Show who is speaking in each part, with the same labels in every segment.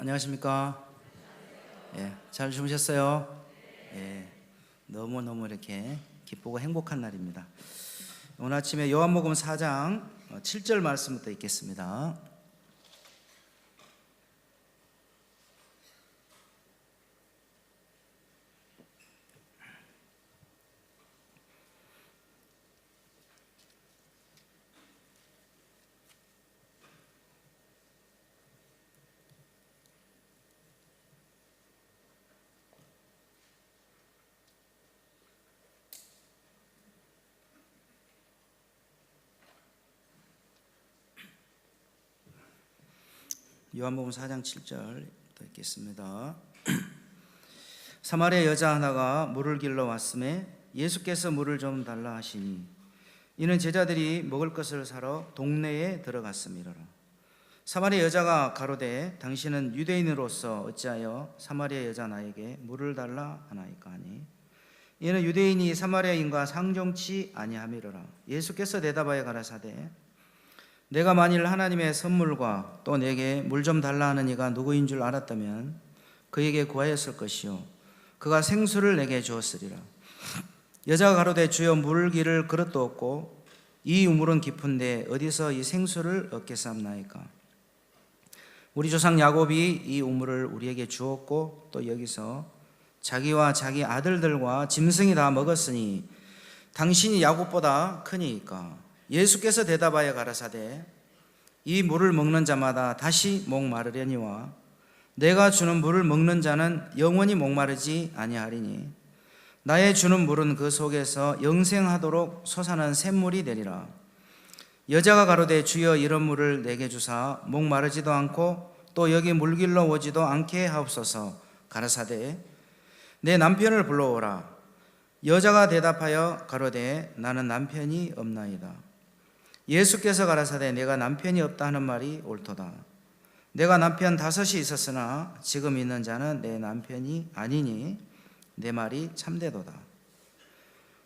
Speaker 1: 안녕하십니까? 예, 잘 주무셨어요? 예, 너무너무 이렇게 기쁘고 행복한 날입니다. 오늘 아침에 요한복음 4장 7절 말씀부터 읽겠습니다. 요한복음 4장 7절부터 읽겠습니다. 사마리아 여자 하나가 물을 길러 왔음에 예수께서 물을 좀 달라 하시니 이는 제자들이 먹을 것을 사러 동네에 들어갔음이라. 사마리아 여자가 가로되 당신은 유대인으로서 어찌하여 사마리아 여자 나에게 물을 달라 하나이까 하니 이는 유대인이 사마리아인과 상종치 아니함이로라. 예수께서 대답하여 가라사대 내가 만일 하나님의 선물과 또 내게 물 좀 달라 하는 이가 누구인 줄 알았다면 그에게 구하였을 것이요 그가 생수를 내게 주었으리라. 여자가 가로되 주여 물 기를 그릇도 없고 이 우물은 깊은데 어디서 이 생수를 얻겠사옵나이까. 우리 조상 야곱이 이 우물을 우리에게 주었고 또 여기서 자기와 자기 아들들과 짐승이 다 먹었으니 당신이 야곱보다 크니이까. 예수께서 대답하여 가라사대 이 물을 먹는 자마다 다시 목마르려니와 내가 주는 물을 먹는 자는 영원히 목마르지 아니하리니 나의 주는 물은 그 속에서 영생하도록 솟아난 샘물이 되리라. 여자가 가로되 주여 이런 물을 내게 주사 목마르지도 않고 또 여기 물길로 오지도 않게 하옵소서. 가라사대 내 남편을 불러오라. 여자가 대답하여 가로되 나는 남편이 없나이다. 예수께서 가라사대 내가 남편이 없다 하는 말이 옳도다. 내가 남편 5이 있었으나 지금 있는 자는 내 남편이 아니니 내 말이 참되도다.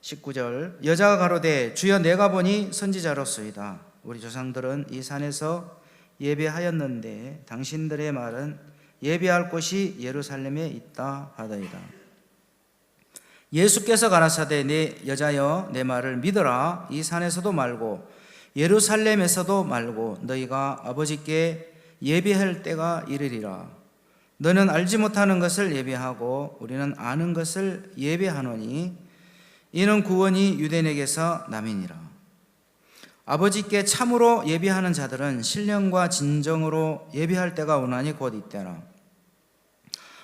Speaker 1: 19절 여자가 가로되 주여 내가 보니 선지자로소이다. 우리 조상들은 이 산에서 예배하였는데 당신들의 말은 예배할 곳이 예루살렘에 있다 하더이다. 예수께서 가라사대 내 여자여 내 말을 믿어라. 이 산에서도 말고 예루살렘에서도 말고 너희가 아버지께 예배할 때가 이르리라. 너는 알지 못하는 것을 예배하고 우리는 아는 것을 예배하노니 이는 구원이 유대인에게서 남이니라. 아버지께 참으로 예배하는 자들은 신령과 진정으로 예배할 때가 오나니 곧 이때라.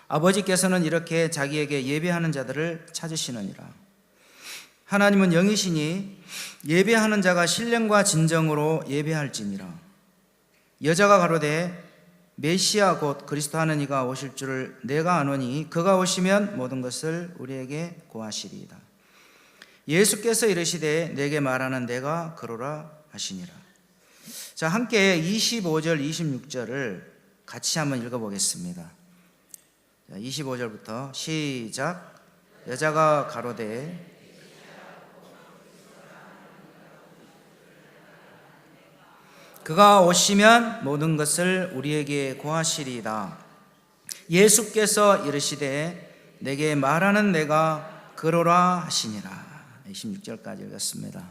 Speaker 1: 아버지께서는 이렇게 자기에게 예배하는 자들을 찾으시느니라. 하나님은 영이시니 예배하는 자가 신령과 진정으로 예배할지니라. 여자가 가로되 메시아 곧 그리스도 하는 이가 오실 줄을 내가 아노니 그가 오시면 모든 것을 우리에게 고하시리이다. 예수께서 이르시되 내게 말하는 내가 그러라 하시니라. 자, 함께 25절 26절을 같이 한번 읽어보겠습니다. 25절부터 시작. 여자가 가로되 그가 오시면 모든 것을 우리에게 고하시리이다. 예수께서 이르시되 내게 말하는 내가 그러라 하시니라. 26절까지 읽었습니다.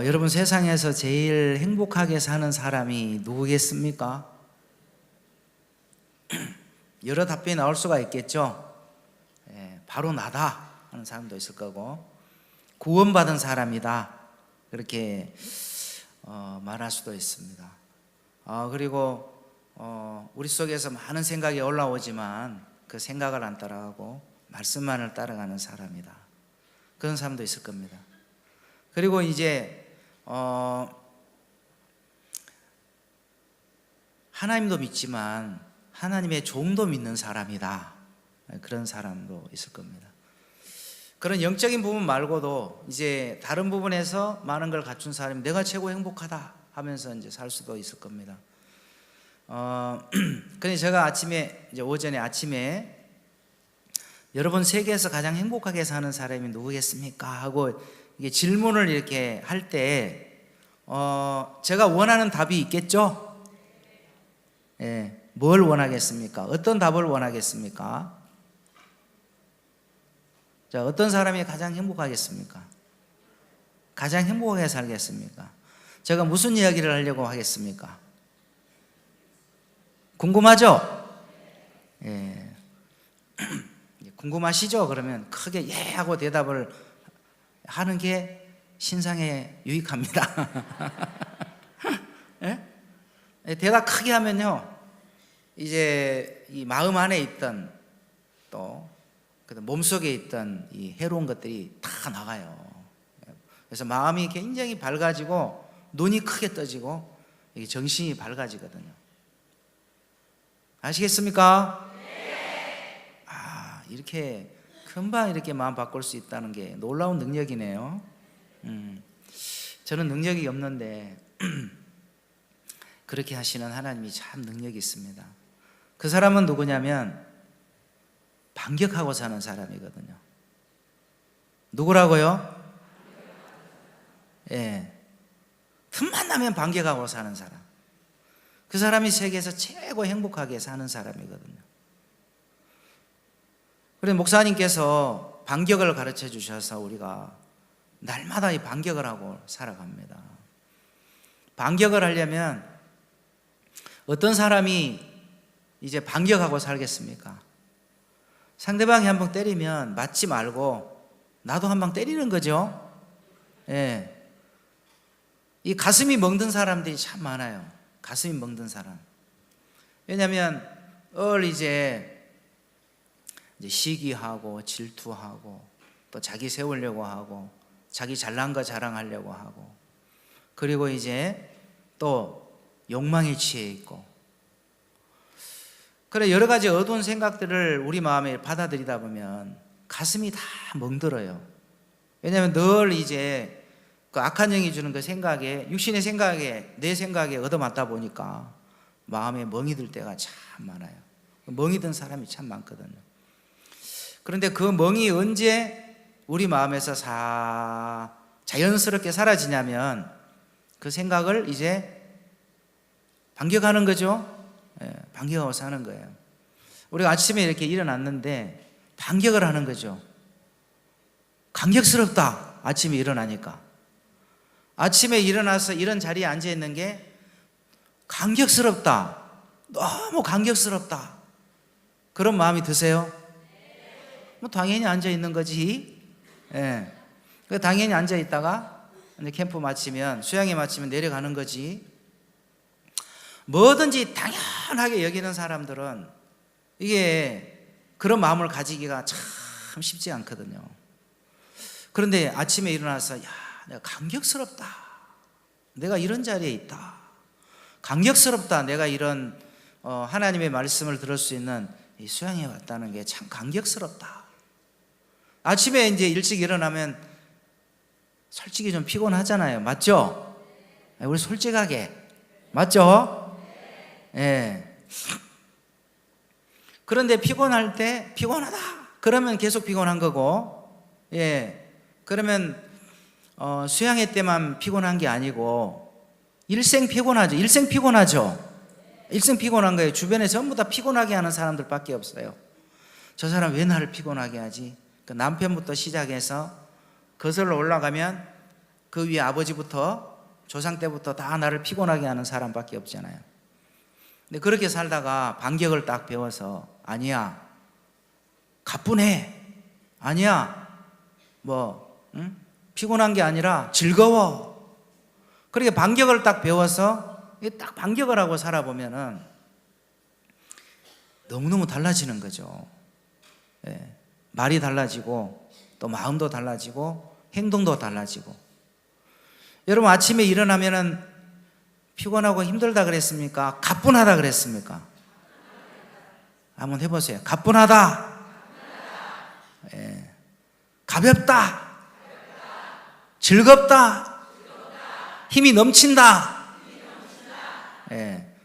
Speaker 1: 여러분 세상에서 제일 행복하게 사는 사람이 누구겠습니까? 여러 답변이 나올 수가 있겠죠. 바로 나다 하는 사람도 있을 거고 구원받은 사람이다 그렇게 말할 수도 있습니다. 그리고 우리 속에서 많은 생각이 올라오지만 그 생각을 안 따라가고 말씀만을 따라가는 사람이다 그런 사람도 있을 겁니다. 그리고 이제 하나님도 믿지만 하나님의 종도 믿는 사람이다 그런 사람도 있을 겁니다. 그런 영적인 부분 말고도 이제 다른 부분에서 많은 걸 갖춘 사람이 내가 최고 행복하다 하면서 이제 살 수도 있을 겁니다. 근데 제가 오전에 아침에 여러분 세계에서 가장 행복하게 사는 사람이 누구겠습니까? 하고 이게 질문을 이렇게 할 때 제가 원하는 답이 있겠죠? 예. 뭘 원하겠습니까? 어떤 답을 원하겠습니까? 자, 어떤 사람이 가장 행복하겠습니까? 가장 행복하게 살겠습니까? 제가 무슨 이야기를 하려고 하겠습니까? 궁금하죠? 예. 궁금하시죠? 그러면 크게 예 하고 대답을 하는 게 신상에 유익합니다. 예? 대답 크게 하면요, 이제 이 마음 안에 있던 또 몸속에 있던 이 해로운 것들이 다 나가요. 그래서 마음이 굉장히 밝아지고 눈이 크게 떠지고 정신이 밝아지거든요. 아시겠습니까? 이렇게 금방 이렇게 마음 바꿀 수 있다는 게 놀라운 능력이네요. 저는 능력이 없는데 그렇게 하시는 하나님이 참 능력이 있습니다. 그 사람은 누구냐면 반격하고 사는 사람이거든요. 누구라고요? 예. 틈만 나면 반격하고 사는 사람. 그 사람이 세계에서 최고 행복하게 사는 사람이거든요. 그래서 목사님께서 반격을 가르쳐 주셔서 우리가 날마다 이 반격을 하고 살아갑니다. 반격을 하려면 어떤 사람이 이제 반격하고 살겠습니까? 상대방이 한 방 때리면 맞지 말고 나도 한 방 때리는 거죠. 예. 이 가슴이 멍든 사람들이 참 많아요. 가슴이 멍든 사람. 왜냐하면 이제 시기하고 질투하고 또 자기 세우려고 하고 자기 잘난 거 자랑하려고 하고 그리고 이제 또 욕망에 취해 있고 그래 여러 가지 어두운 생각들을 우리 마음에 받아들이다 보면 가슴이 다 멍들어요. 왜냐하면 늘 이제 그 악한 영이 주는 그 생각에 육신의 생각에 내 생각에 얻어맞다 보니까 마음에 멍이 들 때가 참 많아요. 멍이 든 사람이 참 많거든요. 그런데 그 멍이 언제 우리 마음에서 자연스럽게 사라지냐면 그 생각을 이제 반격하는 거죠. 예, 반격하고 사는 거예요. 우리가 아침에 이렇게 일어났는데 반격을 하는 거죠. 감격스럽다. 아침에 일어나니까. 아침에 일어나서 이런 자리에 앉아 있는 게 감격스럽다. 너무 감격스럽다. 그런 마음이 드세요? 뭐 당연히 앉아 있는 거지. 예. 당연히 앉아 있다가 이제 캠프 마치면 수양회 마치면 내려가는 거지. 뭐든지 당연하게 여기는 사람들은 이게 그런 마음을 가지기가 참 쉽지 않거든요. 그런데 아침에 일어나서 내가 감격스럽다. 내가 이런 자리에 있다. 감격스럽다. 내가 이런 하나님의 말씀을 들을 수 있는 이 수양회 왔다는 게 참 감격스럽다. 아침에 이제 일찍 일어나면 솔직히 좀 피곤하잖아요. 맞죠? 우리 솔직하게. 맞죠? 예. 그런데 피곤할 때 피곤하다. 그러면 계속 피곤한 거고, 예. 그러면 수양회 때만 피곤한 게 아니고 일생 피곤하죠. 일생 피곤하죠. 일생 피곤한 거예요. 주변에 전부 다 피곤하게 하는 사람들밖에 없어요. 저 사람 왜 나를 피곤하게 하지? 그 남편부터 시작해서 거슬러 올라가면 그 위에 아버지부터 조상 때부터 다 나를 피곤하게 하는 사람밖에 없잖아요. 근데 그렇게 살다가 반격을 딱 배워서 아니야, 가뿐해. 아니야, 피곤한 게 아니라 즐거워. 그렇게 반격을 딱 배워서 딱 반격을 하고 살아보면은 너무너무 달라지는 거죠. 예. 말이 달라지고 또 마음도 달라지고 행동도 달라지고. 여러분 아침에 일어나면은 피곤하고 힘들다 그랬습니까? 가뿐하다 그랬습니까? 한번 해보세요. 가뿐하다. 예. 가볍다. 즐겁다. 힘이 넘친다. 예.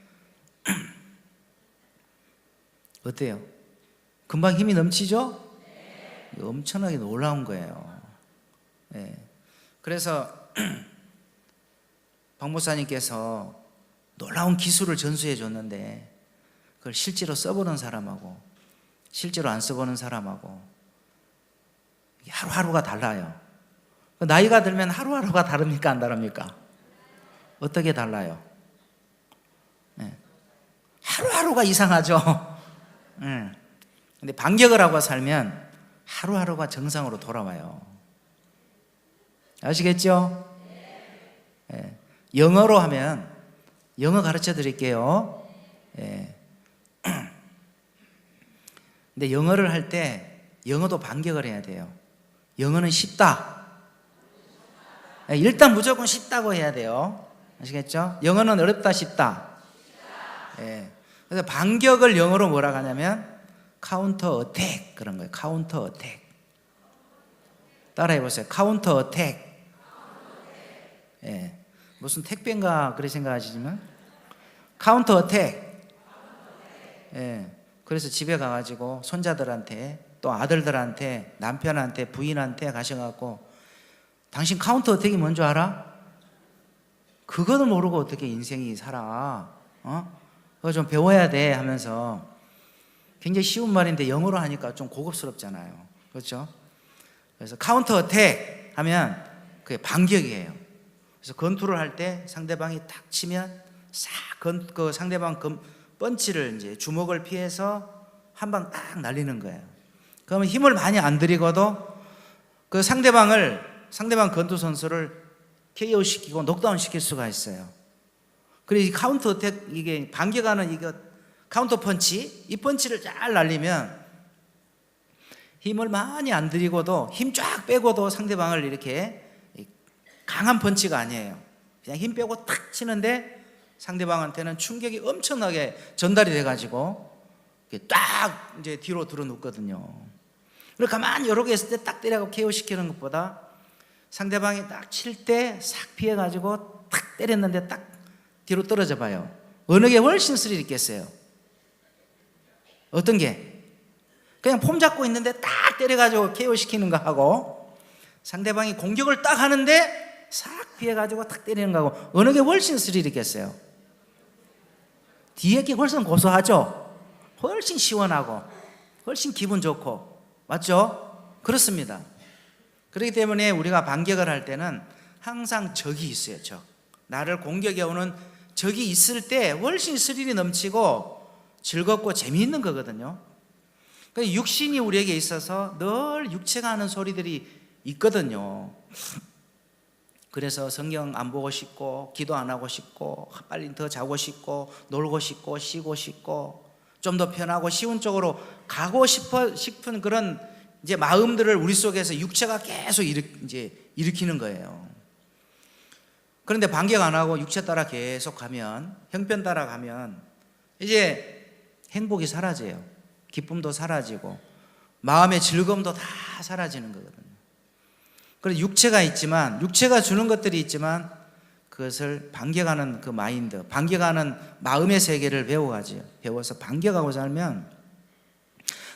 Speaker 1: 어때요? 금방 힘이 넘치죠? 엄청나게 놀라운 거예요. 예. 그래서 박 목사님께서 놀라운 기술을 전수해 줬는데 그걸 실제로 써보는 사람하고 실제로 안 써보는 사람하고 하루하루가 달라요. 나이가 들면 하루하루가 다릅니까? 안 다릅니까? 어떻게 달라요? 네. 하루하루가 이상하죠. 네. 근데 반격을 하고 살면 하루하루가 정상으로 돌아와요. 아시겠죠? 네. 영어로 하면 영어 가르쳐 드릴게요. 네. 근데 영어를 할 때 영어도 반격을 해야 돼요. 영어는 쉽다. 일단 무조건 쉽다고 해야 돼요. 아시겠죠? 영어는 어렵다, 쉽다. 예. 그래서 반격을 영어로 뭐라고 하냐면 카운터 어택 그런 거예요. 카운터 어택. 따라해 보세요. 카운터 어택. 예. 무슨 택배인가 그렇게 생각하시지만 카운터 어택. 예. 그래서 집에 가가지고 손자들한테 또 아들들한테 남편한테 부인한테 가셔갖고 당신 카운터 어택이 뭔 줄 알아? 그거도 모르고 어떻게 인생이 살아? 그거 좀 배워야 돼 하면서 굉장히 쉬운 말인데 영어로 하니까 좀 고급스럽잖아요. 그렇죠? 그래서 카운터 어택 하면 그게 반격이에요. 그래서 권투를 할 때 상대방이 탁 치면 싹 그 상대방 펀치를 이제 주먹을 피해서 한 방 딱 날리는 거예요. 그러면 힘을 많이 안 들이고도 그 상대방 권투 선수를 KO 시키고 녹다운 시킬 수가 있어요. 그래서 이 카운터 어택, 이게 반격하는 이거 카운터 펀치, 이 펀치를 잘 날리면 힘을 많이 안 들이고도 힘 쫙 빼고도 상대방을 이렇게 강한 펀치가 아니에요. 그냥 힘 빼고 탁 치는데 상대방한테는 충격이 엄청나게 전달이 돼가지고 딱 이제 뒤로 들어눕거든요. 그리고 가만히 여러 개 있을 때 딱 때려가지고 KO 시키는 것보다 상대방이 딱 칠 때 싹 피해가지고 탁 때렸는데 딱 뒤로 떨어져 봐요. 어느 게 훨씬 스릴 있겠어요? 어떤 게? 그냥 폼 잡고 있는데 딱 때려가지고 KO 시키는 거 하고 상대방이 공격을 딱 하는데 싹 피해가지고 탁 때리는 거하고 어느 게 훨씬 스릴 있겠어요? 뒤에 게 훨씬 고소하죠? 훨씬 시원하고 훨씬 기분 좋고 맞죠? 그렇습니다. 그렇기 때문에 우리가 반격을 할 때는 항상 적이 있어요. 적. 나를 공격해 오는 적이 있을 때 훨씬 스릴이 넘치고 즐겁고 재미있는 거거든요. 육신이 우리에게 있어서 늘 육체가 하는 소리들이 있거든요. 그래서 성경 안 보고 싶고 기도 안 하고 싶고 빨리 더 자고 싶고 놀고 싶고 쉬고 싶고 좀 더 편하고 쉬운 쪽으로 가고 싶은 그런 이제 마음들을 우리 속에서 육체가 계속 일으키는 거예요. 그런데 반격 안 하고 육체 따라 계속 가면, 형편 따라 가면 이제 행복이 사라져요. 기쁨도 사라지고 마음의 즐거움도 다 사라지는 거거든요. 그래서 육체가 있지만, 육체가 주는 것들이 있지만 그것을 반격하는 그 마인드, 반격하는 마음의 세계를 배워서 반격하고 살면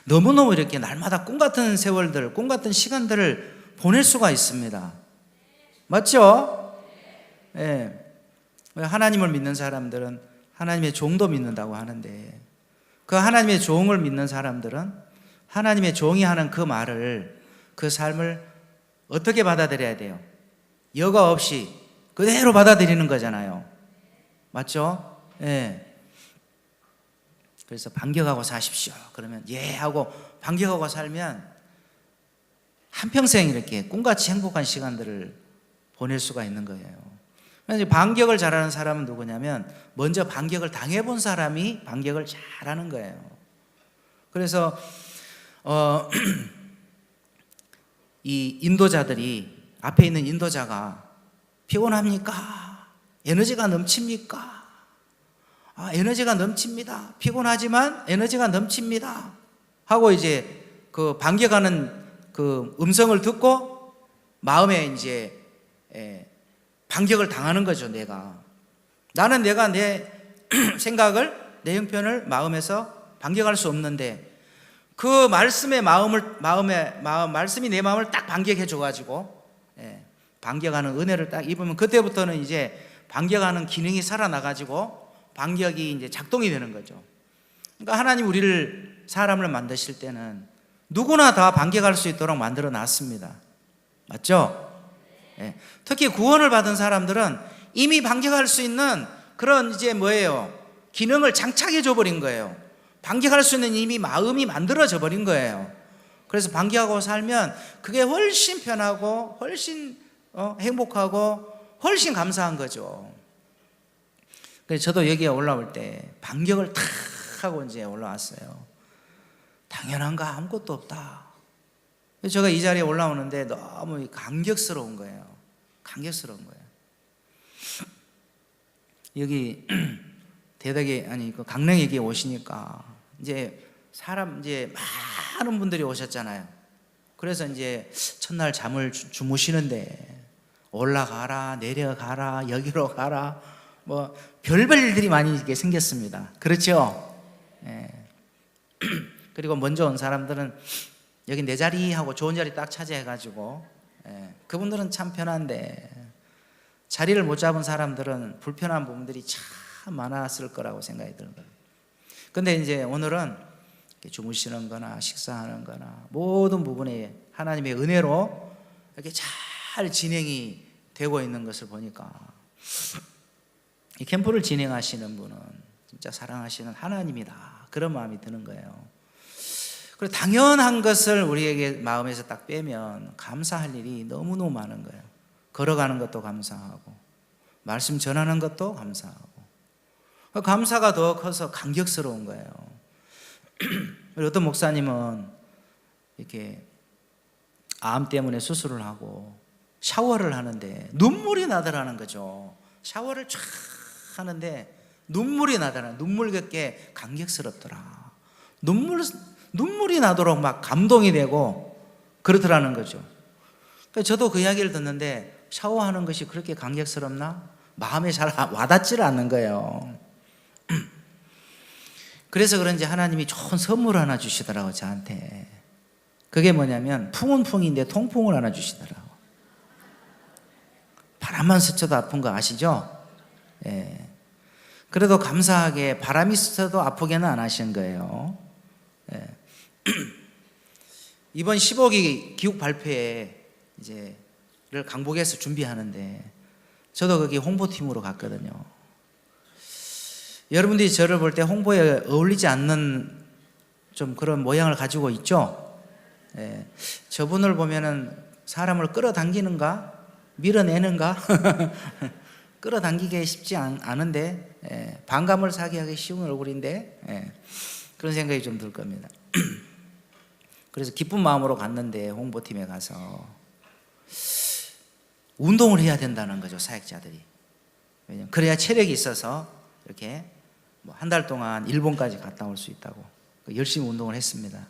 Speaker 1: 너무너무 이렇게 날마다 꿈 같은 세월들, 꿈 같은 시간들을 보낼 수가 있습니다. 맞죠? 예. 하나님을 믿는 사람들은 하나님의 종도 믿는다고 하는데 그 하나님의 종을 믿는 사람들은 하나님의 종이 하는 그 말을, 그 삶을 어떻게 받아들여야 돼요? 여과 없이 그대로 받아들이는 거잖아요. 맞죠? 예. 그래서 반격하고 사십시오. 그러면 예 하고 반격하고 살면 한평생 이렇게 꿈같이 행복한 시간들을 보낼 수가 있는 거예요. 그래서 반격을 잘하는 사람은 누구냐면 먼저 반격을 당해본 사람이 반격을 잘하는 거예요. 그래서 이 인도자들이, 앞에 있는 인도자가 피곤합니까? 에너지가 넘칩니까? 에너지가 넘칩니다. 피곤하지만 에너지가 넘칩니다. 하고 이제 그 반격하는 그 음성을 듣고 마음에 이제 반격을 당하는 거죠. 나는 내가 내 생각을, 내 형편을 마음에서 반격할 수 없는데 그 말씀의 말씀이 내 마음을 딱 반격해 줘가지고 반격하는 은혜를 딱 입으면 그때부터는 이제 반격하는 기능이 살아나가지고 반격이 이제 작동이 되는 거죠. 그러니까 하나님 우리를 사람을 만드실 때는 누구나 다 반격할 수 있도록 만들어 놨습니다. 맞죠? 예. 특히 구원을 받은 사람들은 이미 반격할 수 있는 그런 이제 뭐예요? 기능을 장착해 줘 버린 거예요. 반격할 수 있는 이미 마음이 만들어져 버린 거예요. 그래서 반격하고 살면 그게 훨씬 편하고 훨씬 행복하고 훨씬 감사한 거죠. 그래서 저도 여기에 올라올 때 반격을 탁 하고 이제 올라왔어요. 당연한 거 아무것도 없다. 제가 이 자리에 올라오는데 너무 감격스러운 거예요. 감격스러운 거예요. 여기 대덕에 그 강릉에 오시니까 이제 사람 이제 많은 분들이 오셨잖아요. 그래서 이제 첫날 잠을 주무시는데 올라가라 내려가라 여기로 가라 뭐 별별 일들이 많이 이렇게 생겼습니다. 그렇죠? 예. 그리고 먼저 온 사람들은 여기 내 자리 하고 좋은 자리 딱 차지해가지고 그분들은 참 편한데 자리를 못 잡은 사람들은 불편한 부분들이 참 많았을 거라고 생각이 드는 거예요. 근데 이제 오늘은 주무시는 거나 식사하는 거나 모든 부분에 하나님의 은혜로 이렇게 잘 진행이 되고 있는 것을 보니까 이 캠프를 진행하시는 분은 진짜 사랑하시는 하나님이다, 그런 마음이 드는 거예요. 그리고 당연한 것을 우리에게 마음에서 딱 빼면 감사할 일이 너무너무 많은 거예요. 걸어가는 것도 감사하고 말씀 전하는 것도 감사하고 감사가 더 커서 감격스러운 거예요. 어떤 목사님은 이렇게 암 때문에 수술을 하고 샤워를 하는데 눈물이 나더라는 거죠. 샤워를 쫙 하는데 눈물이 나더라. 눈물겹게 감격스럽더라. 눈물이 나도록 막 감동이 되고 그렇더라는 거죠. 저도 그 이야기를 듣는데 샤워하는 것이 그렇게 감격스럽나? 마음에 잘 와닿지를 않는 거예요. 그래서 그런지 하나님이 좋은 선물 하나 주시더라고, 저한테. 그게 뭐냐면 풍은 풍인데 통풍을 하나 주시더라고. 바람만 스쳐도 아픈 거 아시죠? 예. 그래도 감사하게 바람이 스쳐도 아프게는 안 하신 거예요. 예. 이번 15기 기국 발표에 이제를 강북에서 준비하는데 저도 거기 홍보팀으로 갔거든요. 여러분들이 저를 볼 때 홍보에 어울리지 않는 좀 그런 모양을 가지고 있죠? 예. 저분을 보면은 사람을 끌어당기는가? 밀어내는가? 끌어당기기 쉽지 않은데, 예. 반감을 사게 하기 쉬운 얼굴인데, 예. 그런 생각이 좀 들 겁니다. 그래서 기쁜 마음으로 갔는데 홍보팀에 가서 운동을 해야 된다는 거죠, 사역자들이. 왜냐면 그래야 체력이 있어서 이렇게 뭐 한 달 동안 일본까지 갔다 올 수 있다고 열심히 운동을 했습니다.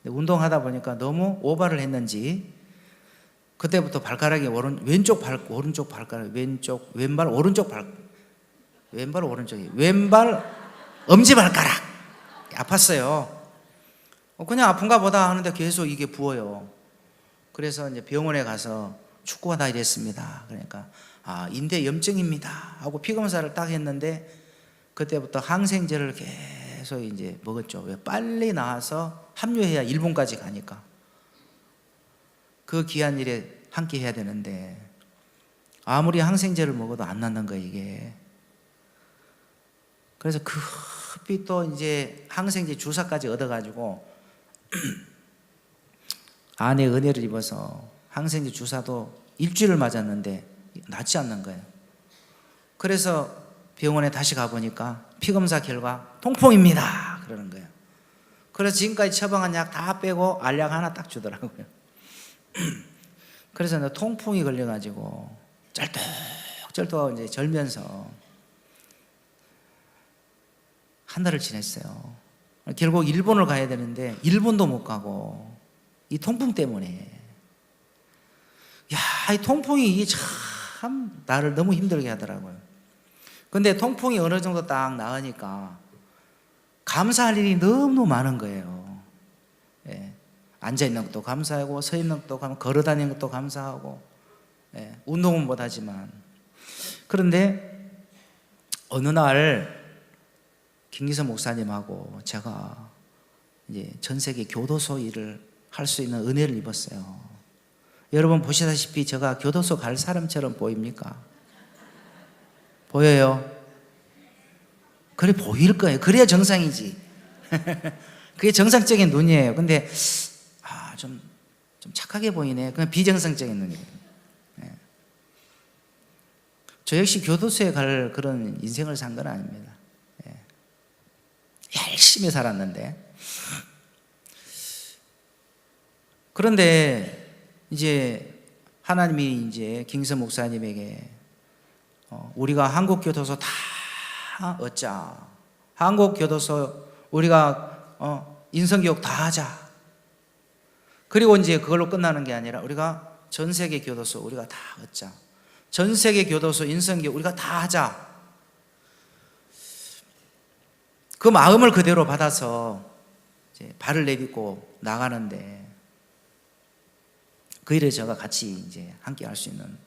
Speaker 1: 근데 운동하다 보니까 너무 오바를 했는지 그때부터 발가락이 왼쪽 발가락 왼발 엄지발가락 아팠어요. 그냥 아픈가 보다 하는데 계속 이게 부어요. 그래서 이제 병원에 가서 축구하다 이랬습니다. 그러니까 인대 염증입니다 하고 피검사를 딱 했는데 그때부터 항생제를 계속 이제 먹었죠. 왜? 빨리 나와서 합류해야 일본까지 가니까. 그 귀한 일에 함께 해야 되는데 아무리 항생제를 먹어도 안 낫는 거예요, 이게. 그래서 급히 또 이제 항생제 주사까지 얻어가지고 아내 은혜를 입어서 항생제 주사도 일주일을 맞았는데 낫지 않는 거예요. 그래서 병원에 다시 가보니까 피검사 결과 통풍입니다 그러는 거예요. 그래서 지금까지 처방한 약 다 빼고 알약 하나 딱 주더라고요. 그래서 통풍이 걸려가지고 쩔뚝쩔뚝하고 이제 절면서 한 달을 지냈어요. 결국 일본을 가야 되는데 일본도 못 가고 이 통풍 때문에. 이 통풍이 이게 참 나를 너무 힘들게 하더라고요. 근데 통풍이 어느 정도 딱 나으니까 감사할 일이 너무 많은 거예요. 예. 앉아있는 것도 감사하고 서 있는 것도 감사하고 걸어다니는 것도 감사하고, 예. 운동은 못하지만. 그런데 어느 날 김기선 목사님하고 제가 이제 전 세계 교도소 일을 할 수 있는 은혜를 입었어요. 여러분 보시다시피 제가 교도소 갈 사람처럼 보입니까? 보여요? 그래 보일 거예요. 그래야 정상이지. 그게 정상적인 눈이에요. 근데 좀 착하게 보이네. 그냥 비정상적인 눈이에요. 네. 저 역시 교도소에 갈 그런 인생을 산 건 아닙니다. 네. 열심히 살았는데. 그런데 이제 하나님이 이제 김기선 목사님에게 우리가 한국 교도소 다 얻자. 한국 교도소 우리가 인성교육 다 하자. 그리고 이제 그걸로 끝나는 게 아니라 우리가 전 세계 교도소 우리가 다 얻자. 전 세계 교도소 인성교육 우리가 다 하자. 그 마음을 그대로 받아서 이제 발을 내딛고 나가는데 그 일에 제가 같이 이제 함께 할 수 있는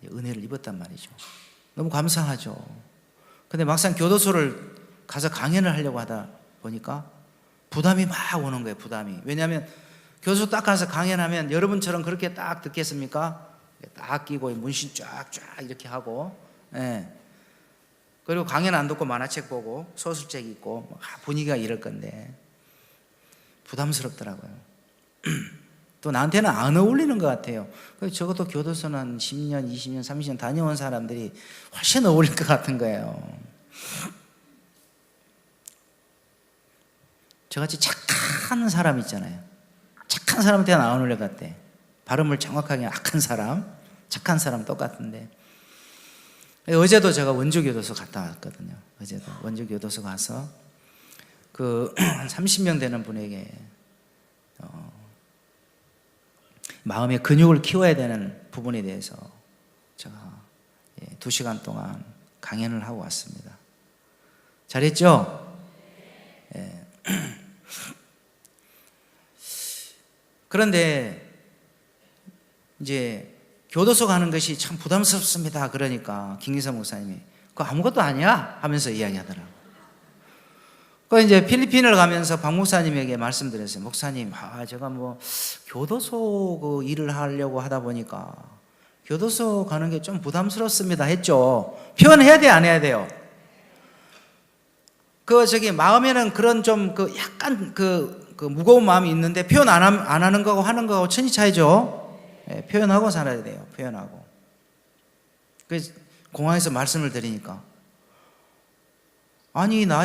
Speaker 1: 은혜를 입었단 말이죠. 너무 감사하죠. 근데 막상 교도소를 가서 강연을 하려고 하다 보니까 부담이 막 오는 거예요. 부담이. 왜냐하면 교도소 딱 가서 강연하면 여러분처럼 그렇게 딱 듣겠습니까? 딱 끼고 문신 쫙쫙 이렇게 하고, 예. 그리고 강연 안 듣고 만화책 보고 소설책 읽고 분위기가 이럴 건데 부담스럽더라고요. 또 나한테는 안 어울리는 것 같아요. 적어도 교도소는 한 10년, 20년, 30년 다녀온 사람들이 훨씬 어울릴 것 같은 거예요. 저같이 착한 사람 있잖아요. 착한 사람한테는 안 어울릴 것 같아. 발음을 정확하게 악한 사람, 착한 사람 똑같은데. 어제도 제가 원주교도소 갔다 왔거든요. 어제도 원주교도소 가서 한 30명 되는 분에게 마음의 근육을 키워야 되는 부분에 대해서 제가 2시간 동안 강연을 하고 왔습니다. 잘했죠? 예. 그런데 이제 교도소 가는 것이 참 부담스럽습니다. 그러니까 김기선 목사님이 그거 아무것도 아니야 하면서 이야기하더라고요. 그 이제 필리핀을 가면서 박 목사님에게 말씀드렸어요. 목사님, 제가 교도소 그 일을 하려고 하다 보니까 교도소 가는 게 좀 부담스럽습니다 했죠. 표현해야 돼, 안 해야 돼요? 마음에는 그런 좀 약간 무거운 마음이 있는데 표현 안 하는 거하고 하는 거하고 천지 차이죠. 네, 표현하고 살아야 돼요. 표현하고. 그래서 공항에서 말씀을 드리니까 아니 나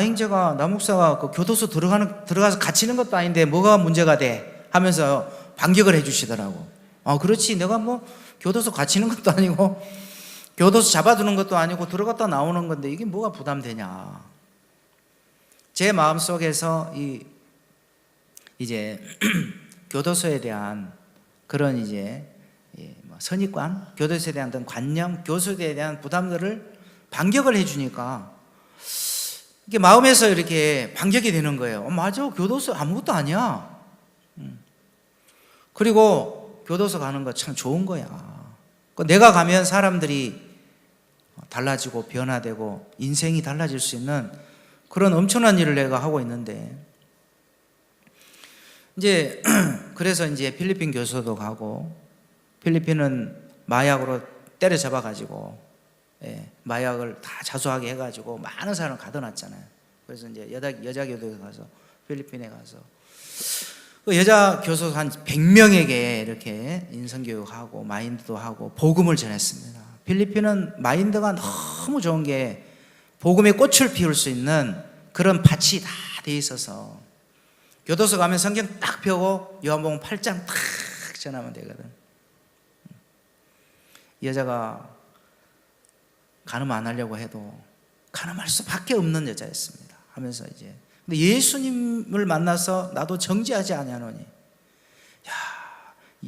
Speaker 1: 목사가 교도소 들어가서 갇히는 것도 아닌데 뭐가 문제가 돼 하면서 반격을 해주시더라고. 그렇지, 내가 교도소 갇히는 것도 아니고 교도소 잡아두는 것도 아니고 들어갔다 나오는 건데 이게 뭐가 부담되냐. 제 마음속에서 이제 교도소에 대한 그런 이제 선입관, 교도소에 대한 어떤 관념, 교도소에 대한 부담들을 반격을 해주니까 이게 마음에서 이렇게 반격이 되는 거예요. 맞아, 교도소 아무것도 아니야. 그리고 교도소 가는 거 참 좋은 거야. 내가 가면 사람들이 달라지고 변화되고 인생이 달라질 수 있는 그런 엄청난 일을 내가 하고 있는데 이제 그래서 이제 필리핀 교도소도 가고 필리핀은 마약으로 때려잡아가지고 마약을 다 자수하게 해가지고 많은 사람을 가둬놨잖아요. 그래서 이제 여자 교도소 가서 필리핀에 가서 여자 교수 한 100명에게 이렇게 인성교육하고 마인드도 하고 복음을 전했습니다. 필리핀은 마인드가 너무 좋은 게 복음의 꽃을 피울 수 있는 그런 밭이 다 돼 있어서 교도소 가면 성경 딱 펴고 요한복음 8장 딱 전하면 되거든. 여자가 간음 안 하려고 해도 간음할 수밖에 없는 여자였습니다. 하면서 이제 근데 예수님을 만나서 나도 정죄하지 아니하노니, 야,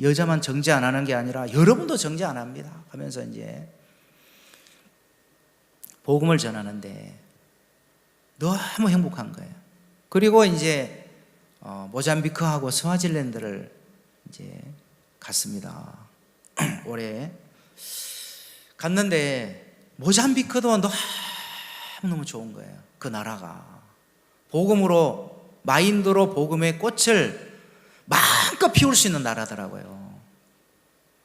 Speaker 1: 여자만 정죄 안 하는 게 아니라 여러분도 정죄 안 합니다. 하면서 이제 복음을 전하는데 너무 행복한 거예요. 그리고 이제 모잠비크하고 스와질랜드를 이제 갔습니다. 올해 갔는데 모잠비크도 너무 좋은 거예요. 그 나라가 복음으로, 마인드로 복음의 꽃을 마음껏 피울 수 있는 나라더라고요.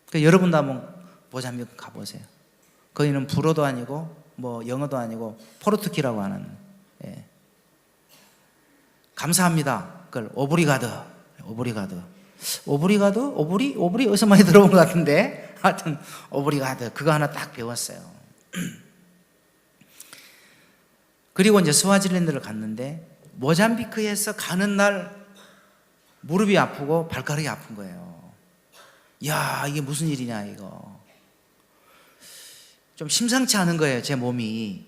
Speaker 1: 그러니까 여러분도 한번 모잠비크 가보세요. 거기는 불어도 아니고 뭐 영어도 아니고 포르투기라고 하는, 예. 감사합니다. 그걸 오브리가드, 오브리 어디서 많이 들어본 것 같은데, 하여튼 오브리가드 그거 하나 딱 배웠어요. 그리고 이제 스와질랜드를 갔는데 모잠비크에서 가는 날 무릎이 아프고 발가락이 아픈 거예요. 야, 이게 무슨 일이냐 이거. 좀 심상치 않은 거예요, 제 몸이.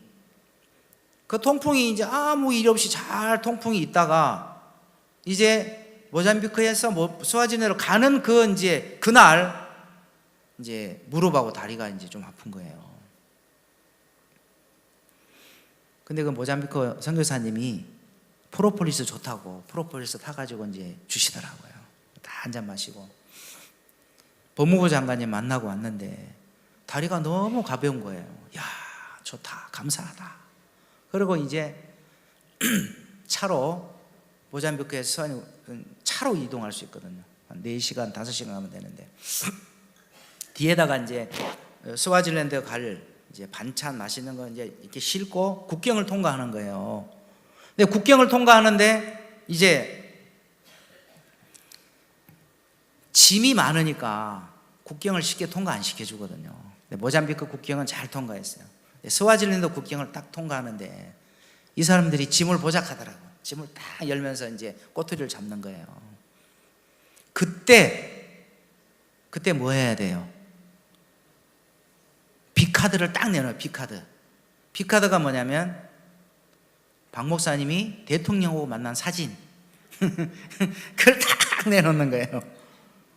Speaker 1: 그 통풍이 이제 아무 일 없이 잘 통풍이 있다가 이제 모잠비크에서 스와질랜드로 가는 그날 이제 무릎하고 다리가 이제 좀 아픈 거예요. 근데 그 모잠비크 선교사님이 프로폴리스 좋다고 프로폴리스 타가지고 이제 주시더라고요. 다 한 잔 마시고. 법무부 장관님 만나고 왔는데 다리가 너무 가벼운 거예요. 야, 좋다, 감사하다. 그리고 이제 차로, 모잠비크에서 차로 이동할 수 있거든요. 한 4시간, 5시간 가면 되는데, 뒤에다가 이제 스와질랜드 갈 이제 반찬 맛있는 거 이제 이렇게 싣고 국경을 통과하는 거예요. 근데 국경을 통과하는데 이제 짐이 많으니까 국경을 쉽게 통과 안 시켜주거든요. 모잠비크 국경은 잘 통과했어요. 스와질랜드 국경을 딱 통과하는데 이 사람들이 짐을 보작하더라고요. 짐을 딱 열면서 이제 꼬투리를 잡는 거예요. 그때 뭐 해야 돼요? B카드를 딱 내놔요. B카드가 뭐냐면 박 목사님이 대통령하고 만난 사진 그걸 딱 내놓는 거예요.